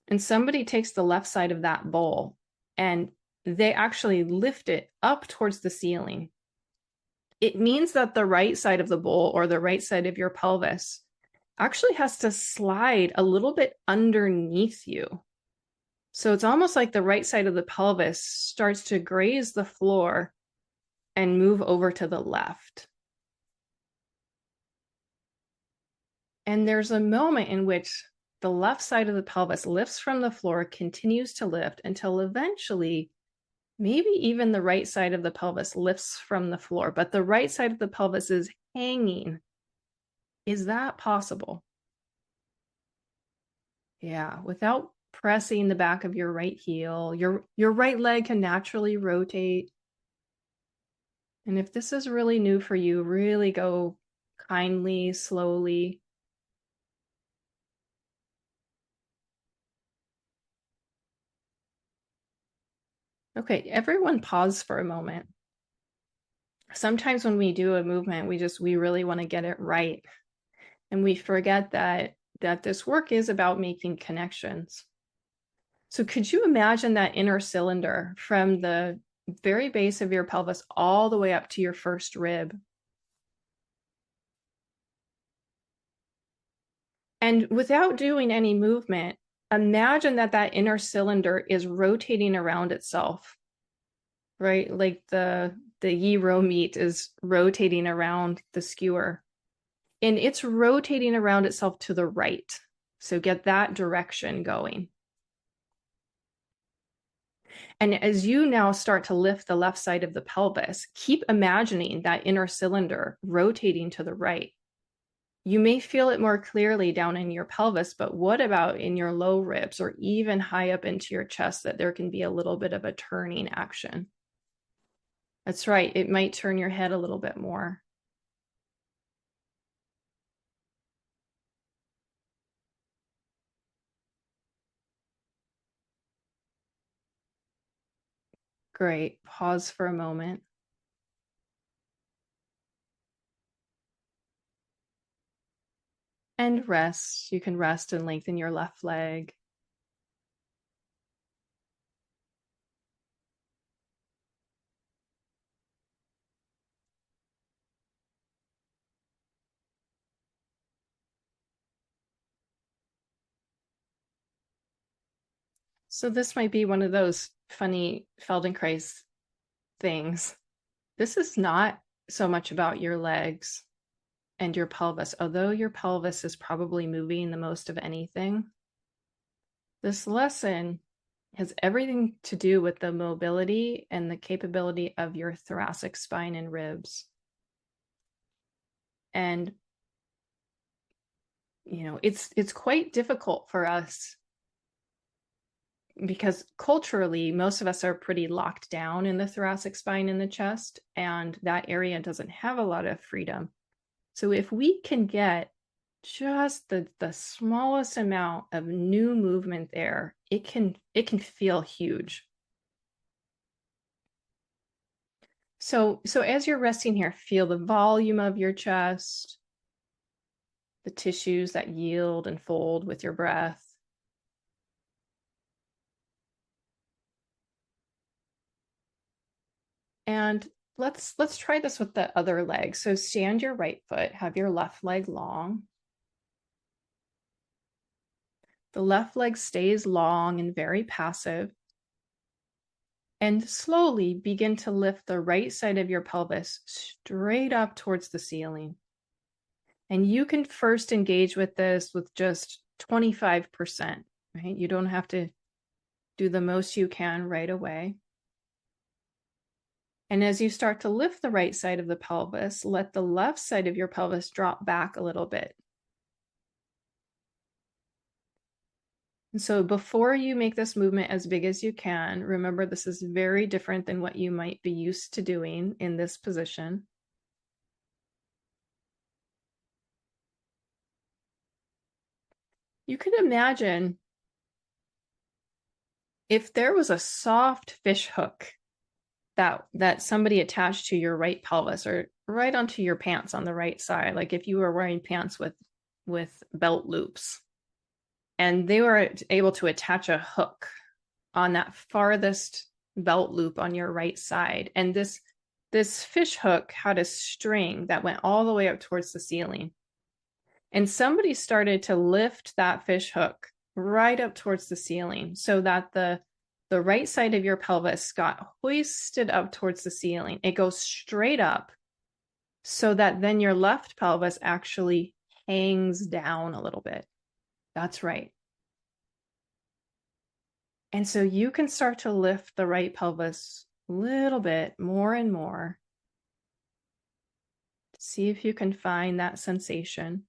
S1: and somebody takes the left side of that bowl and they actually lift it up towards the ceiling, it means that the right side of the bowl or the right side of your pelvis actually has to slide a little bit underneath you. So it's almost like the right side of the pelvis starts to graze the floor and move over to the left. And there's a moment in which the left side of the pelvis lifts from the floor, continues to lift until eventually maybe even the right side of the pelvis lifts from the floor, but the right side of the pelvis is hanging. Is that possible? Yeah, without pressing the back of your right heel, your right leg can naturally rotate. And if this is really new for you, really go kindly, slowly. Okay, everyone pause for a moment. Sometimes when we do a movement, we really want to get it right. And we forget that this work is about making connections. So could you imagine that inner cylinder from the very base of your pelvis all the way up to your first rib? And without doing any movement, imagine that inner cylinder is rotating around itself, right? Like the gyro meat is rotating around the skewer. And it's rotating around itself to the right. So get that direction going. And as you now start to lift the left side of the pelvis, keep imagining that inner cylinder rotating to the right. You may feel it more clearly down in your pelvis, but what about in your low ribs or even high up into your chest, that there can be a little bit of a turning action? That's right. It might turn your head a little bit more. Great. Pause for a moment. And rest. You can rest and lengthen your left leg. So this might be one of those funny Feldenkrais things. This is not so much about your legs and your pelvis, although your pelvis is probably moving the most of anything. This lesson has everything to do with the mobility and the capability of your thoracic spine and ribs. And it's quite difficult for us because culturally, most of us are pretty locked down in the thoracic spine and the chest, and that area doesn't have a lot of freedom. So if we can get just the smallest amount of new movement there, it can feel huge. So as you're resting here, feel the volume of your chest, the tissues that yield and fold with your breath. And let's try this with the other leg. So stand your right foot, have your left leg long. The left leg stays long and very passive. And slowly begin to lift the right side of your pelvis straight up towards the ceiling. And you can first engage with this with just 25%, right? You don't have to do the most you can right away. And as you start to lift the right side of the pelvis, let the left side of your pelvis drop back a little bit. And so before you make this movement as big as you can, remember this is very different than what you might be used to doing in this position. You can imagine if there was a soft fish hook that somebody attached to your right pelvis or right onto your pants on the right side, like if you were wearing pants with belt loops, and they were able to attach a hook on that farthest belt loop on your right side, and this fish hook had a string that went all the way up towards the ceiling, and somebody started to lift that fish hook right up towards the ceiling so that the right side of your pelvis got hoisted up towards the ceiling. It goes straight up so that then your left pelvis actually hangs down a little bit. That's right. And so you can start to lift the right pelvis a little bit more and more. See if you can find that sensation.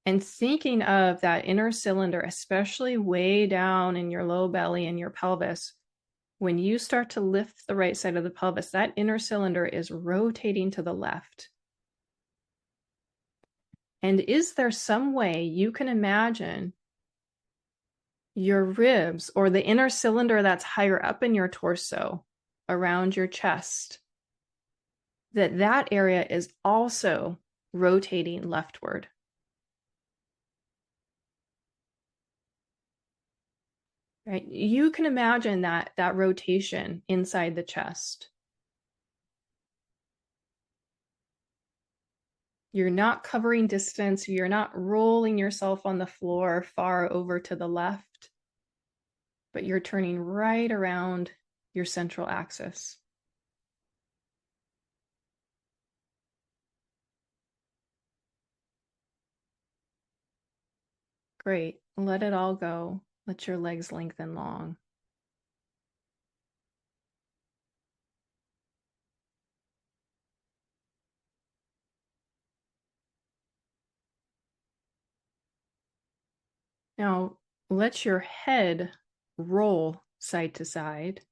S1: And thinking of that inner cylinder, especially way down in your low belly and your pelvis, when you start to lift the right side of the pelvis, that inner cylinder is rotating to the left. And is there some way you can imagine your ribs or the inner cylinder that's higher up in your torso, around your chest, that area is also rotating leftward? Right? You can imagine that rotation inside the chest. You're not covering distance. You're not rolling yourself on the floor far over to the left, but you're turning right around your central axis. Great. Let it all go. Let your legs lengthen long. Now, let your head roll side to side.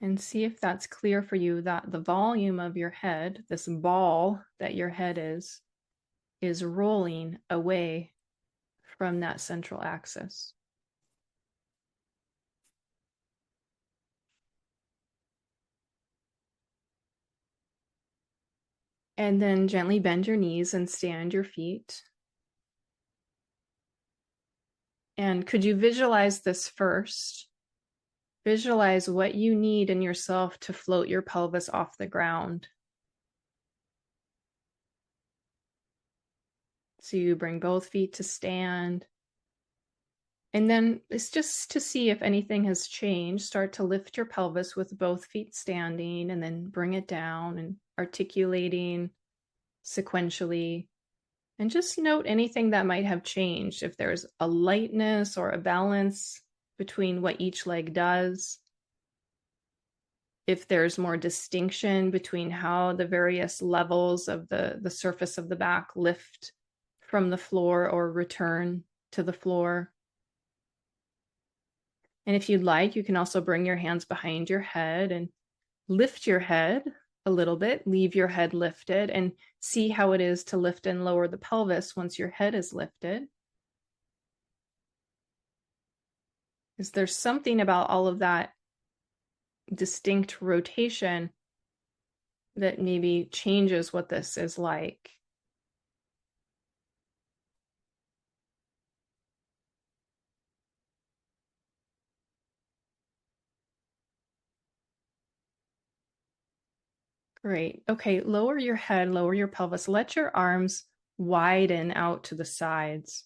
S1: And see if that's clear for you, that the volume of your head, this ball that your head is rolling away from that central axis. And then gently bend your knees and stand your feet. And could you visualize this first? Visualize what you need in yourself to float your pelvis off the ground. So you bring both feet to stand. And then it's just to see if anything has changed. Start to lift your pelvis with both feet standing and then bring it down and articulating sequentially. And just note anything that might have changed. If there's a lightness or a balance between what each leg does. If there's more distinction between how the various levels of the surface of the back lift from the floor or return to the floor. And if you'd like, you can also bring your hands behind your head and lift your head a little bit, leave your head lifted, and see how it is to lift and lower the pelvis once your head is lifted. Is there something about all of that distinct rotation that maybe changes what this is like? Great. Okay, lower your head, lower your pelvis. Let your arms widen out to the sides.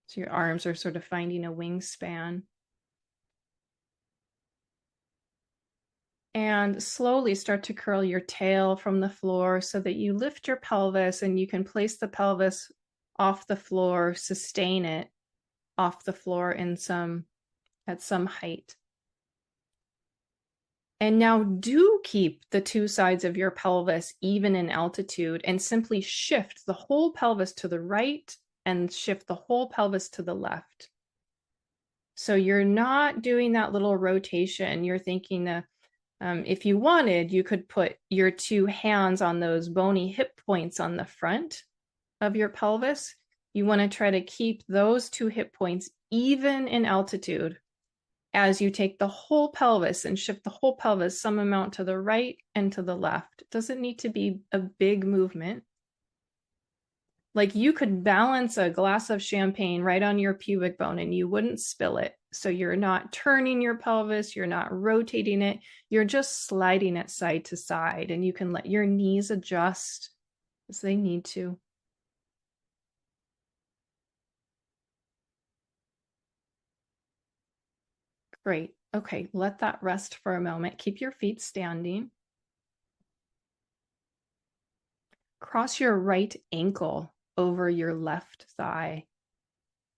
S1: So your arms are sort of finding a wingspan. And slowly start to curl your tail from the floor so that you lift your pelvis and you can place the pelvis off the floor, sustain it off the floor at some height. And now do keep the two sides of your pelvis even in altitude and simply shift the whole pelvis to the right and shift the whole pelvis to the left. So you're not doing that little rotation. You're thinking if you wanted, you could put your two hands on those bony hip points on the front of your pelvis. You want to try to keep those two hip points even in altitude as you take the whole pelvis and shift the whole pelvis some amount to the right and to the left. It doesn't need to be a big movement. Like you could balance a glass of champagne right on your pubic bone and you wouldn't spill it. So you're not turning your pelvis, you're not rotating it, you're just sliding it side to side, and you can let your knees adjust as they need to. Great. Okay, let that rest for a moment. Keep your feet standing. Cross your right ankle over your left thigh.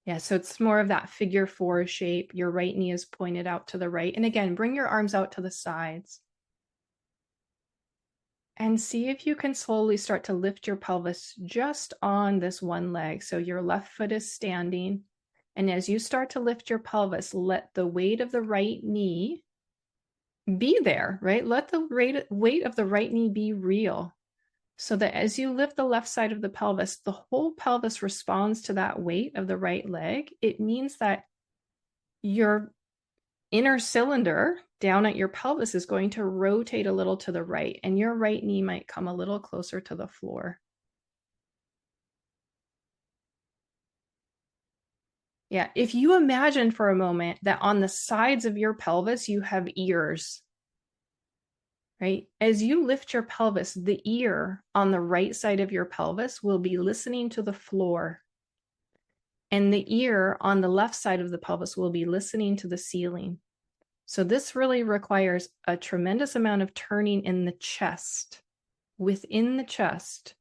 S1: Yeah, so it's more of that figure four shape. Your right knee is pointed out to the right. And again, bring your arms out to the sides. And see if you can slowly start to lift your pelvis just on this one leg. So your left foot is standing. And as you start to lift your pelvis, let the weight of the right knee be there, right? Let the weight of the right knee be real. So that as you lift the left side of the pelvis, the whole pelvis responds to that weight of the right leg. It means that your inner cylinder down at your pelvis is going to rotate a little to the right, and your right knee might come a little closer to the floor. Yeah, if you imagine for a moment that on the sides of your pelvis, you have ears, right? As you lift your pelvis, the ear on the right side of your pelvis will be listening to the floor. And the ear on the left side of the pelvis will be listening to the ceiling. So this really requires a tremendous amount of turning in the chest, within the chest,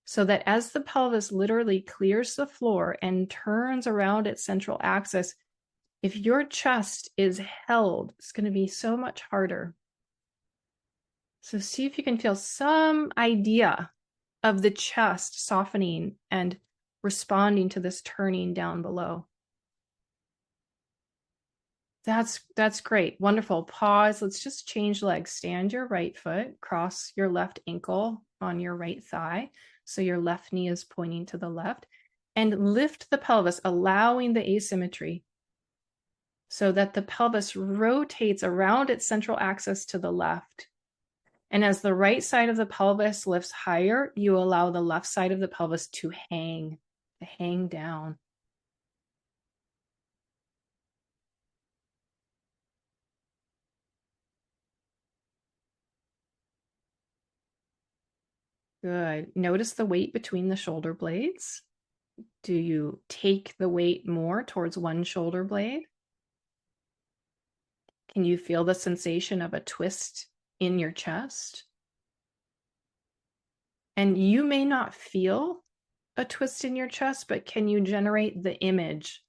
S1: so that as the pelvis literally clears the floor and turns around its central axis, if your chest is held, it's going to be so much harder. So see if you can feel some idea of the chest softening and responding to this turning down below. That's great. Wonderful. Pause. Let's just change legs. Stand your right foot, cross your left ankle on your right thigh. So your left knee is pointing to the left, and lift the pelvis, allowing the asymmetry so that the pelvis rotates around its central axis to the left. And as the right side of the pelvis lifts higher, you allow the left side of the pelvis to hang down. Good. Notice the weight between the shoulder blades. Do you take the weight more towards one shoulder blade? Can you feel the sensation of a twist in your chest? And you may not feel a twist in your chest, but can you generate the image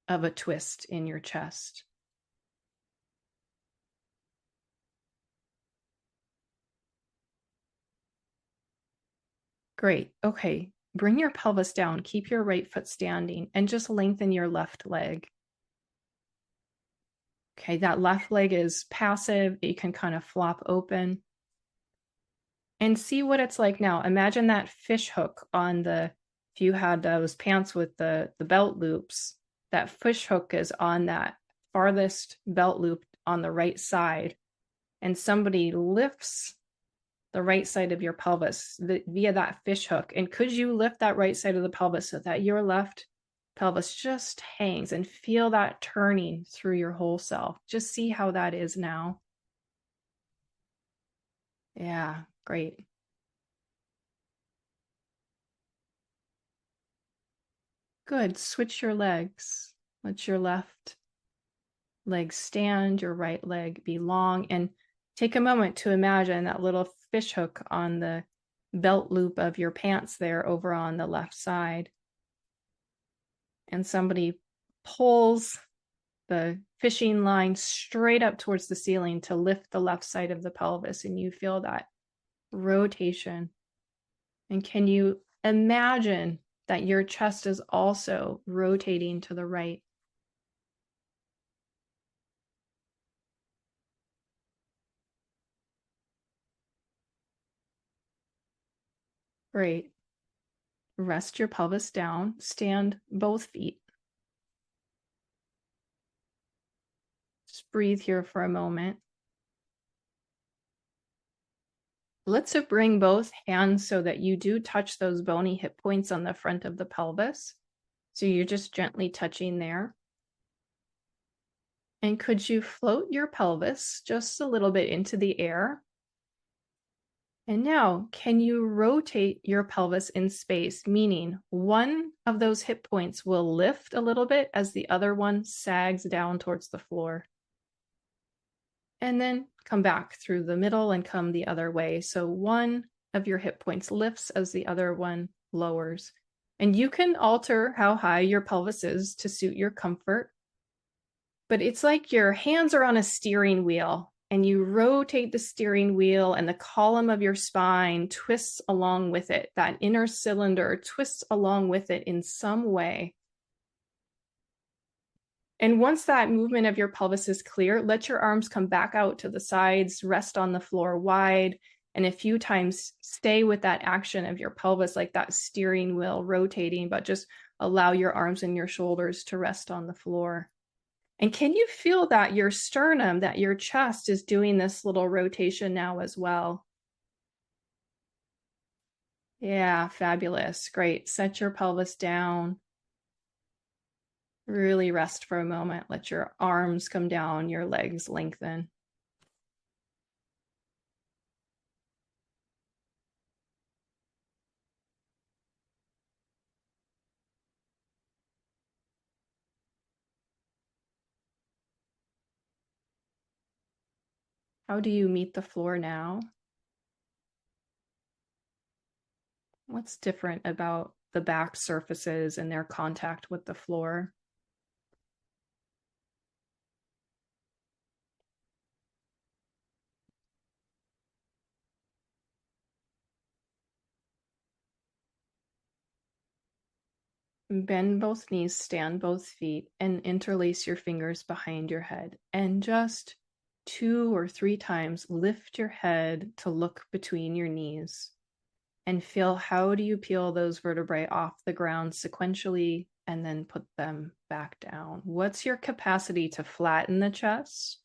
S1: of a twist in your chest? Great. Okay. Bring your pelvis down. Keep your right foot standing and just lengthen your left leg. Okay, that left leg is passive. It can kind of flop open. And see what it's like now. Imagine that fish hook on if you had those pants with the belt loops, that fish hook is on that farthest belt loop on the right side, and somebody lifts the right side of your pelvis via that fish hook. And could you lift that right side of the pelvis so that your left pelvis just hangs, and feel that turning through your whole self? Just see how that is now. Yeah, great. Good. Switch your legs. Let your left leg stand, your right leg be long, and take a moment to imagine that little fish hook on the belt loop of your pants there over on the left side. And somebody pulls the fishing line straight up towards the ceiling to lift the left side of the pelvis, and you feel that rotation. And can you imagine that your chest is also rotating to the right? Great. Rest your pelvis down, stand both feet. Just breathe here for a moment. Let's bring both hands so that you do touch those bony hip points on the front of the pelvis. So you're just gently touching there. And could you float your pelvis just a little bit into the air? And now, can you rotate your pelvis in space, meaning one of those hip points will lift a little bit as the other one sags down towards the floor? And then come back through the middle and come the other way. So one of your hip points lifts as the other one lowers. And you can alter how high your pelvis is to suit your comfort. But it's like your hands are on a steering wheel, and you rotate the steering wheel and the column of your spine twists along with it. That inner cylinder twists along with it in some way. And once that movement of your pelvis is clear, let your arms come back out to the sides, rest on the floor wide, and a few times stay with that action of your pelvis, like that steering wheel rotating, but just allow your arms and your shoulders to rest on the floor. And can you feel that your sternum, that your chest is doing this little rotation now as well? Yeah, fabulous. Great. Set your pelvis down. Really rest for a moment. Let your arms come down, your legs lengthen. How do you meet the floor now? What's different about the back surfaces and their contact with the floor? Bend both knees, stand both feet, and interlace your fingers behind your head. And just 2 or 3 times lift your head to look between your knees. And feel, how do you peel those vertebrae off the ground sequentially and then put them back down? What's your capacity to flatten the chest?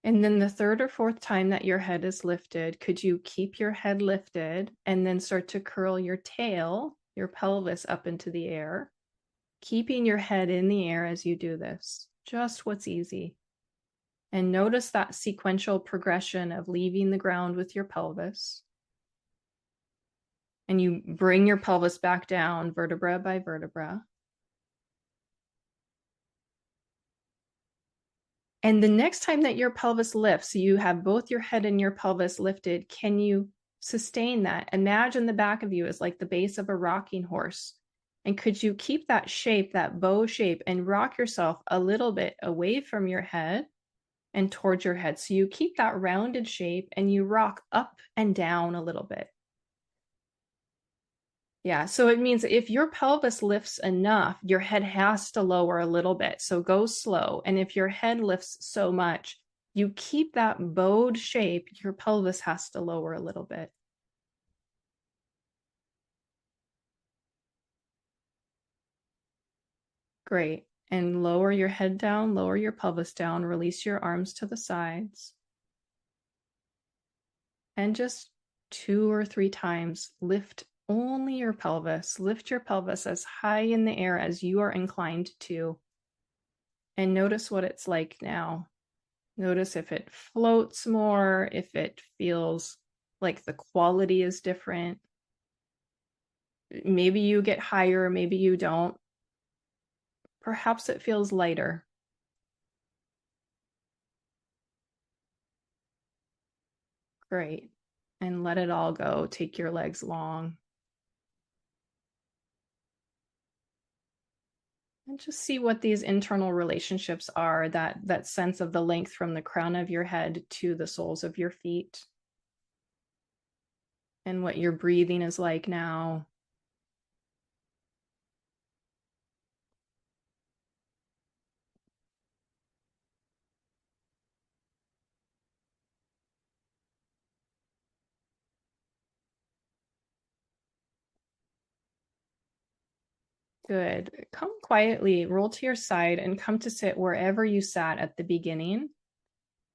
S1: And then the 3rd or 4th time that your head is lifted, could you keep your head lifted and then start to curl your tail, your pelvis up into the air, keeping your head in the air as you do this? Just what's easy. And notice that sequential progression of leaving the ground with your pelvis. And you bring your pelvis back down, vertebra by vertebra. And the next time that your pelvis lifts, you have both your head and your pelvis lifted, can you sustain that? Imagine the back of you is like the base of a rocking horse. And could you keep that shape, that bow shape, and rock yourself a little bit away from your head and towards your head? So you keep that rounded shape and you rock up and down a little bit. Yeah, so it means if your pelvis lifts enough, your head has to lower a little bit. So go slow. And if your head lifts so much, you keep that bowed shape, your pelvis has to lower a little bit. Great. And lower your head down, lower your pelvis down, release your arms to the sides. And just 2 or 3 times, lift only your pelvis. Lift your pelvis as high in the air as you are inclined to. And notice what it's like now. Notice if it floats more, if it feels like the quality is different. Maybe you get higher, maybe you don't. Perhaps it feels lighter. Great. And let it all go. Take your legs long. And just see what these internal relationships are, that sense of the length from the crown of your head to the soles of your feet. And what your breathing is like now. Good. Come quietly, roll to your side, and come to sit wherever you sat at the beginning,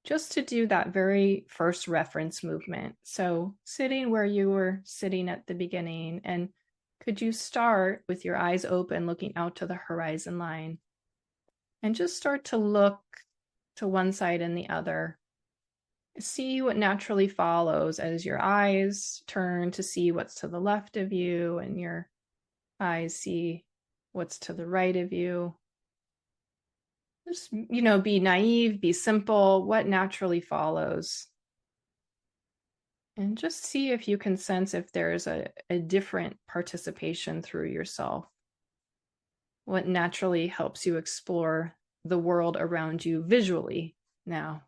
S1: just to do that very first reference movement. So sitting where you were sitting at the beginning, and could you start with your eyes open, looking out to the horizon line, and just start to look to one side and the other. See what naturally follows as your eyes turn to see what's to the left of you, and your eyes see what's to the right of you. Just, be naive, be simple, what naturally follows. And just see if you can sense if there's a different participation through yourself. What naturally helps you explore the world around you visually now.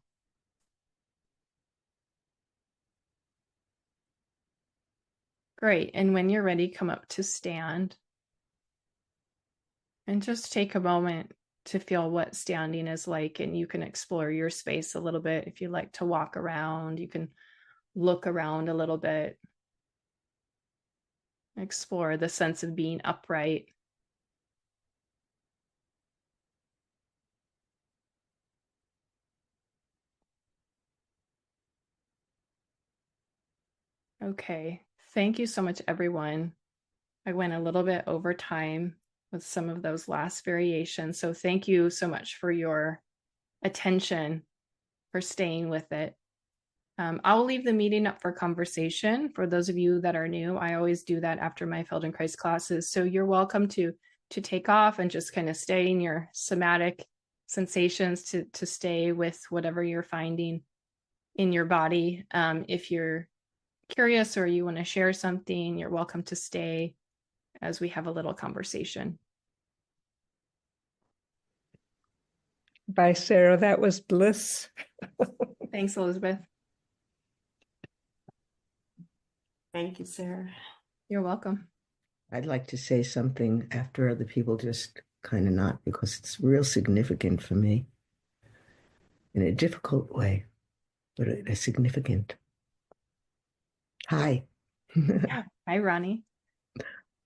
S1: Great. And when you're ready, come up to stand. And just take a moment to feel what standing is like, and you can explore your space a little bit. If you like to walk around, you can look around a little bit. Explore the sense of being upright. Okay, thank you so much, everyone. I went a little bit over time with some of those last variations, so thank you so much for your attention, for staying with it. I'll leave the meeting up for conversation. For those of you that are new, I always do that after my Feldenkrais classes. So you're welcome to take off and just kind of stay in your somatic sensations, to stay with whatever you're finding in your body. If you're curious or you want to share something, you're welcome to stay as we have a little conversation.
S2: Bye, Sarah. That was bliss.
S1: Thanks, Elizabeth.
S3: Thank you, Sarah.
S1: You're welcome.
S2: I'd like to say something after other people, just kind of not, because it's real significant for me in a difficult way, but a significant. Hi.
S1: Yeah. Hi, Ronnie.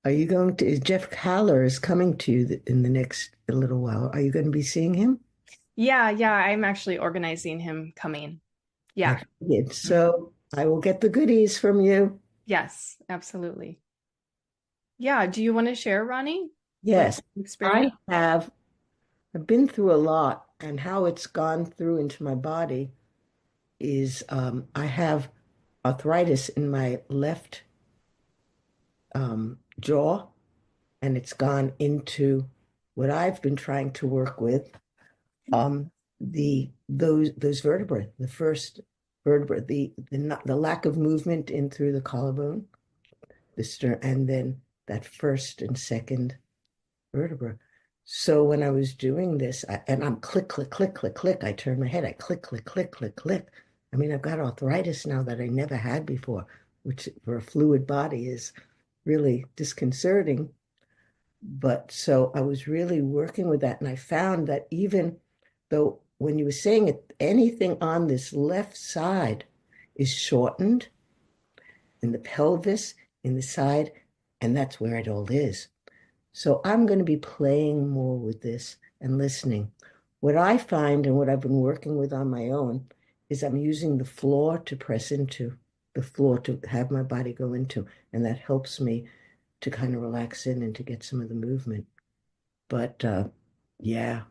S2: Are you going to, Jeff Haller is coming to you in the next little while. Are you going to be seeing him?
S1: Yeah, I'm actually organizing him coming. Yeah.
S2: So I will get the goodies from you.
S1: Yes, absolutely. Yeah. Do you want to share, Ronnie?
S2: Yes,
S1: Experience?
S2: I've been through a lot, and how it's gone through into my body is I have arthritis in my left jaw, and it's gone into what I've been trying to work with, those vertebrae, the first vertebra, the lack of movement in through the collarbone, the stern, and then that first and second vertebra. So when I was doing this, and I'm click, click, click, click, click, I turn my head, I click, click, click, click, click. I mean, I've got arthritis now that I never had before, which for a fluid body is really disconcerting. But so I was really working with that. And I found that even though when you were saying it, anything on this left side is shortened in the pelvis, in the side, and that's where it all is. So I'm going to be playing more with this and listening. What I find and what I've been working with on my own is I'm using the floor to press into, the floor to have my body go into, and that helps me to kind of relax in and to get some of the movement. But yeah,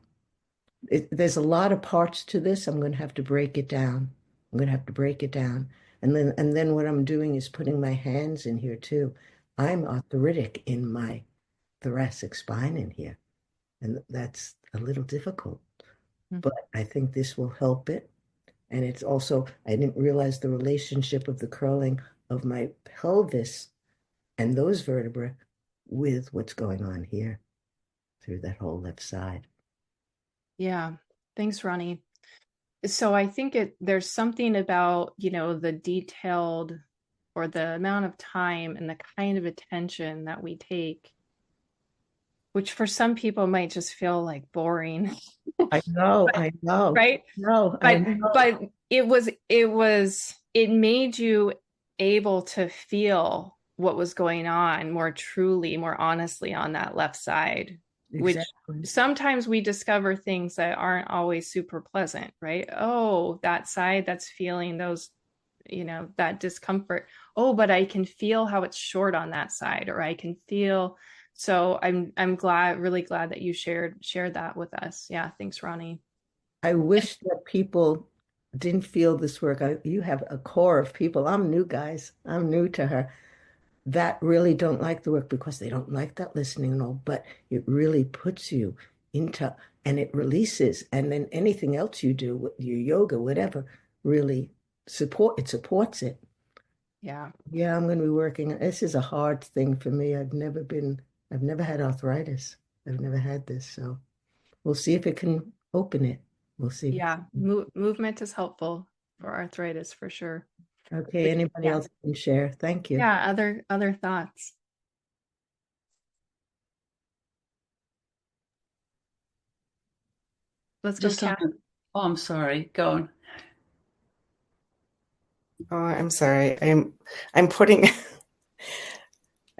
S2: there's a lot of parts to this. I'm going to have to break it down. I'm going to have to break it down. And then what I'm doing is putting my hands in here too. I'm arthritic in my thoracic spine in here, and that's a little difficult.
S1: Mhm.
S2: But I think this will help it. And it's also, I didn't realize the relationship of the curling of my pelvis and those vertebrae with what's going on here through that whole left side.
S1: Yeah. Thanks, Ronnie. So I think there's something about, the detailed or the amount of time and the kind of attention that we take, which for some people might just feel like boring,
S2: I know, I know,
S1: right?
S2: no, I
S1: But
S2: know.
S1: but it made you able to feel what was going on more truly, more honestly on that left side, which
S2: Exactly.
S1: sometimes we discover things that aren't always super pleasant, right? Oh, that side that's feeling those, that discomfort. Oh, but I can feel how it's short on that side, or I can feel. So I'm glad, really glad that you shared that with us. Yeah, thanks, Ronnie.
S2: I wish that people didn't feel this work. You have a core of people. I'm new, guys. I'm new to her. That really don't like the work because they don't like that listening and all, but it really puts you into, and it releases. And then anything else you do, your yoga, whatever, really it supports it.
S1: Yeah.
S2: Yeah, I'm going to be working. This is a hard thing for me. I've never had arthritis. I've never had this. So we'll see if it can open it. We'll see.
S1: Yeah, movement is helpful for arthritis for sure.
S2: Okay,
S1: But
S2: anybody
S1: yeah,
S2: else can share? Thank you.
S1: yeah, other thoughts. Let's go,
S4: Just on,
S1: Kat.
S4: oh, I'm sorry. Go on.
S3: Oh, I'm sorry. I'm putting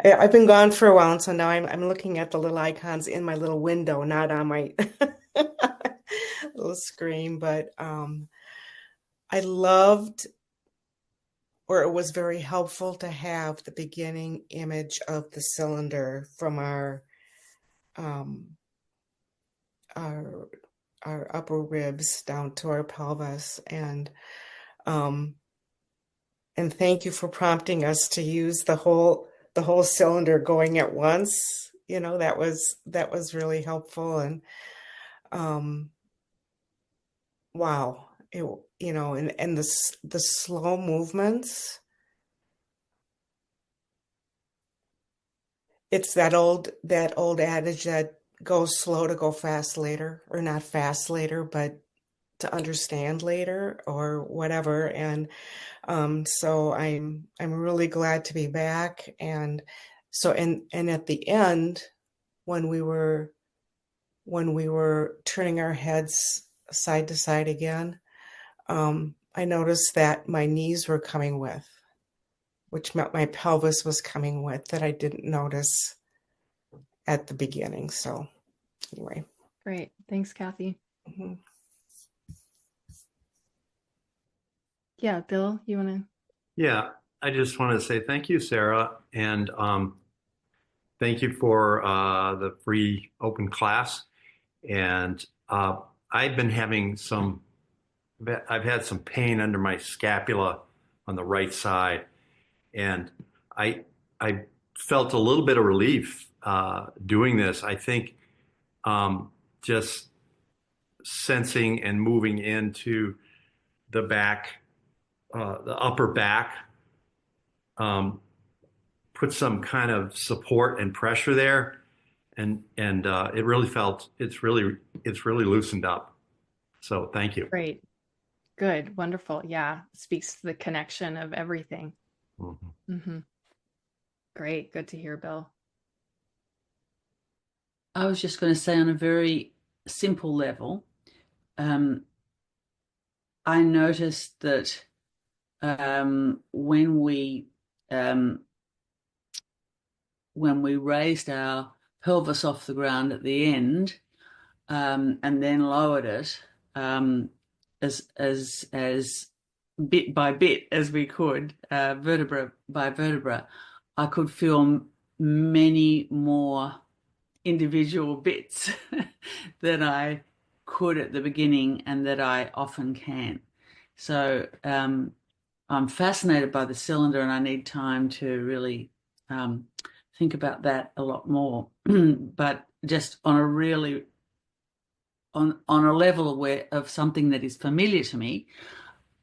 S3: I've been gone for a while, and so now I'm looking at the little icons in my little window, not on my little screen. But I loved, or it was very helpful to have the beginning image of the cylinder from um our our upper ribs down to our pelvis, um and thank you for prompting us to use the whole cylinder going at once. That was really helpful. And um wow, and the slow movements. It's that old adage that goes slow to go fast later, or not fast later, but to understand later, or whatever. And so I'm really glad to be back. And so, and at the end, when we were turning our heads side to side again, I noticed that my knees were coming with, which meant my pelvis was coming with, that I didn't notice at the beginning. So anyway.
S1: Great. Thanks, Kathy.
S3: Mhm.
S1: Yeah, Bill, you want to?
S5: Yeah, I just want to say thank you, Sarah, and thank you for the free open class. And I've been having I've had some pain under my scapula on the right side, and I felt a little bit of relief doing this. I think just sensing and moving into the back, the upper back. Put some kind of support and pressure there, and it's really loosened up. So thank you.
S1: Great. Good. Wonderful. Yeah. Speaks to the connection of everything.
S5: Mhm.
S1: Great. Good to hear, Bill.
S4: I was just going to say, on a very simple level, I noticed that when we raised our pelvis off the ground at the end, and then lowered it as bit by bit as we could, vertebra by vertebra, I could feel many more individual bits than I could at the beginning and that I often can. So I'm fascinated by the cylinder, and I need time to really think about that a lot more. But just on a really on a level where of something that is familiar to me,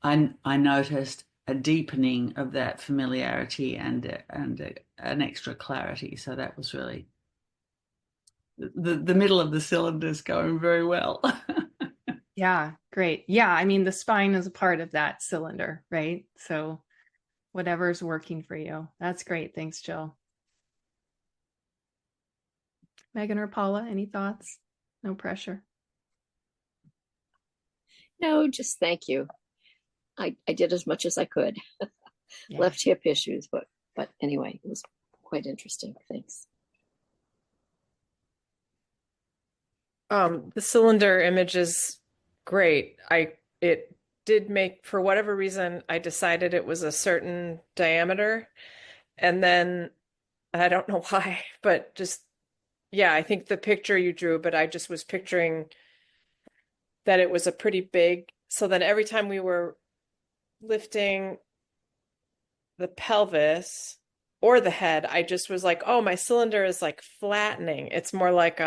S4: I noticed a deepening of that familiarity and an extra clarity. So that was really the middle of the cylinder is going very well.
S1: Yeah, great. Yeah, I mean, the spine is a part of that cylinder, right? So whatever's working for you. That's great. Thanks, Jill. Megan or Paula, any thoughts? No pressure.
S6: No, just thank you. I did as much as I could.
S1: Yeah.
S6: Left hip issues, but anyway, it was quite interesting. Thanks.
S7: The cylinder image is great. It did make, for whatever reason, I decided it was a certain diameter, and then I don't know why, but just, yeah, I think the picture you drew, but I just was picturing that it was a pretty big. So then every time we were lifting the pelvis or the head, I just was like, oh, my cylinder is like flattening. It's more like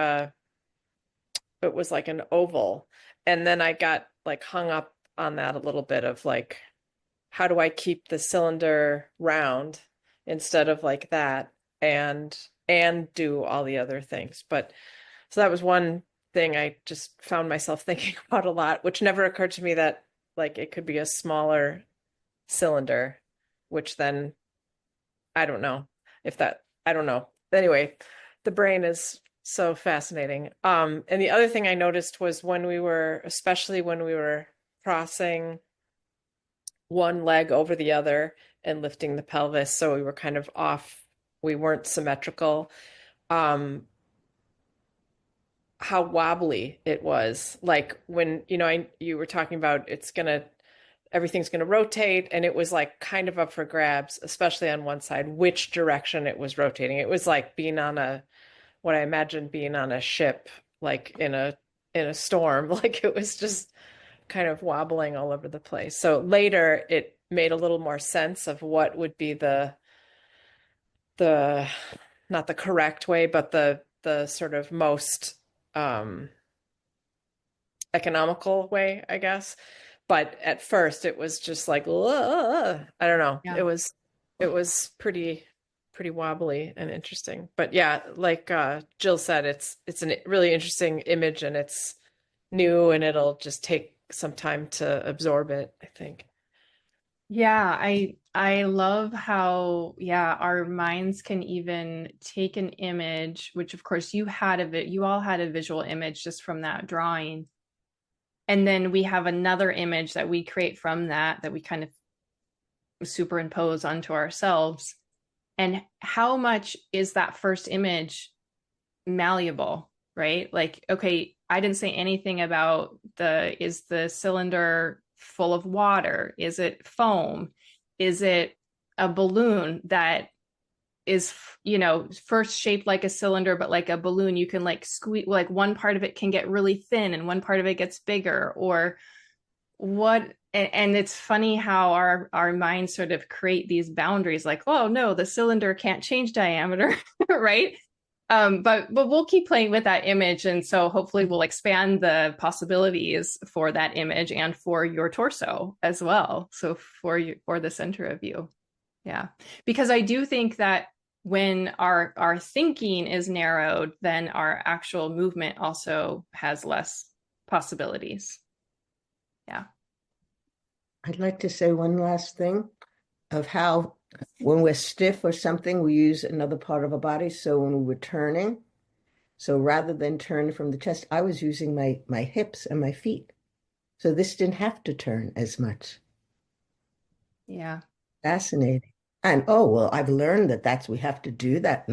S7: it was like an oval. And then I got like hung up on that a little bit of like, how do I keep the cylinder round instead of like that and do all the other things. But so that was one thing I just found myself thinking about a lot, which never occurred to me that like it could be a smaller cylinder, which then I don't know if that, I don't know. Anyway, the brain is so fascinating. And the other thing I noticed was especially when we were crossing one leg over the other and lifting the pelvis, so we were kind of off, we weren't symmetrical, how wobbly it was. Like when, you were talking about everything's going to rotate, and it was like kind of up for grabs, especially on one side, which direction it was rotating. It was like being on what I imagined being on a ship, like in a storm. Like it was just kind of wobbling all over the place. So later it made a little more sense of what would be the not the correct way, but the sort of most economical way, I guess. But at first it was just like, I don't know.
S1: Yeah.
S7: It was pretty wobbly and interesting. But yeah, like Jill said, it's a really interesting image, and it's new, and it'll just take some time to absorb it, I think.
S1: Yeah, I love how, yeah, our minds can even take an image, which of course you all had a visual image just from that drawing. And then we have another image that we create from that we kind of superimpose onto ourselves. And how much is that first image malleable, right? Like, okay, I didn't say anything about is the cylinder full of water? Is it foam? Is it a balloon that is, first shaped like a cylinder, but like a balloon, you can like squeeze, like one part of it can get really thin and one part of it gets bigger, or what? And it's funny how our minds sort of create these boundaries, like, oh no, the cylinder can't change diameter, right? But we'll keep playing with that image, and so hopefully we'll expand the possibilities for that image and for your torso as well. So for the center of you, yeah, because I do think that when our thinking is narrowed, then our actual movement also has less possibilities. Yeah.
S2: I'd like to say one last thing of how when we're stiff or something, we use another part of our body. So when we were turning, so rather than turn from the chest, I was using my hips and my feet. So this didn't have to turn as much.
S1: Yeah.
S2: Fascinating. And oh, well, I've learned that we have to do that,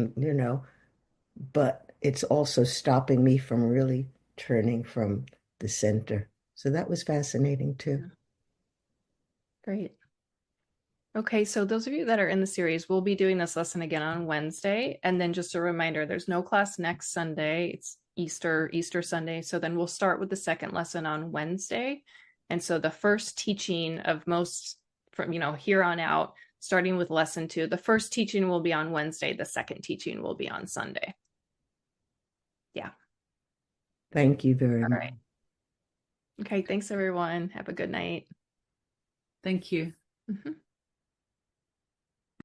S2: but it's also stopping me from really turning from the center. So that was fascinating too.
S1: Great. Okay, so those of you that are in the series, we'll be doing this lesson again on Wednesday. And then just a reminder, there's no class next Sunday. It's Easter Sunday. So then we'll start with the second lesson on Wednesday. And so the first teaching of most from, here on out, starting with lesson 2, the first teaching will be on Wednesday. The second teaching will be on Sunday. Yeah.
S2: Thank you very
S1: All
S2: much.
S1: right. Okay, thanks everyone. Have a good night.
S4: Thank you.
S1: Mhm.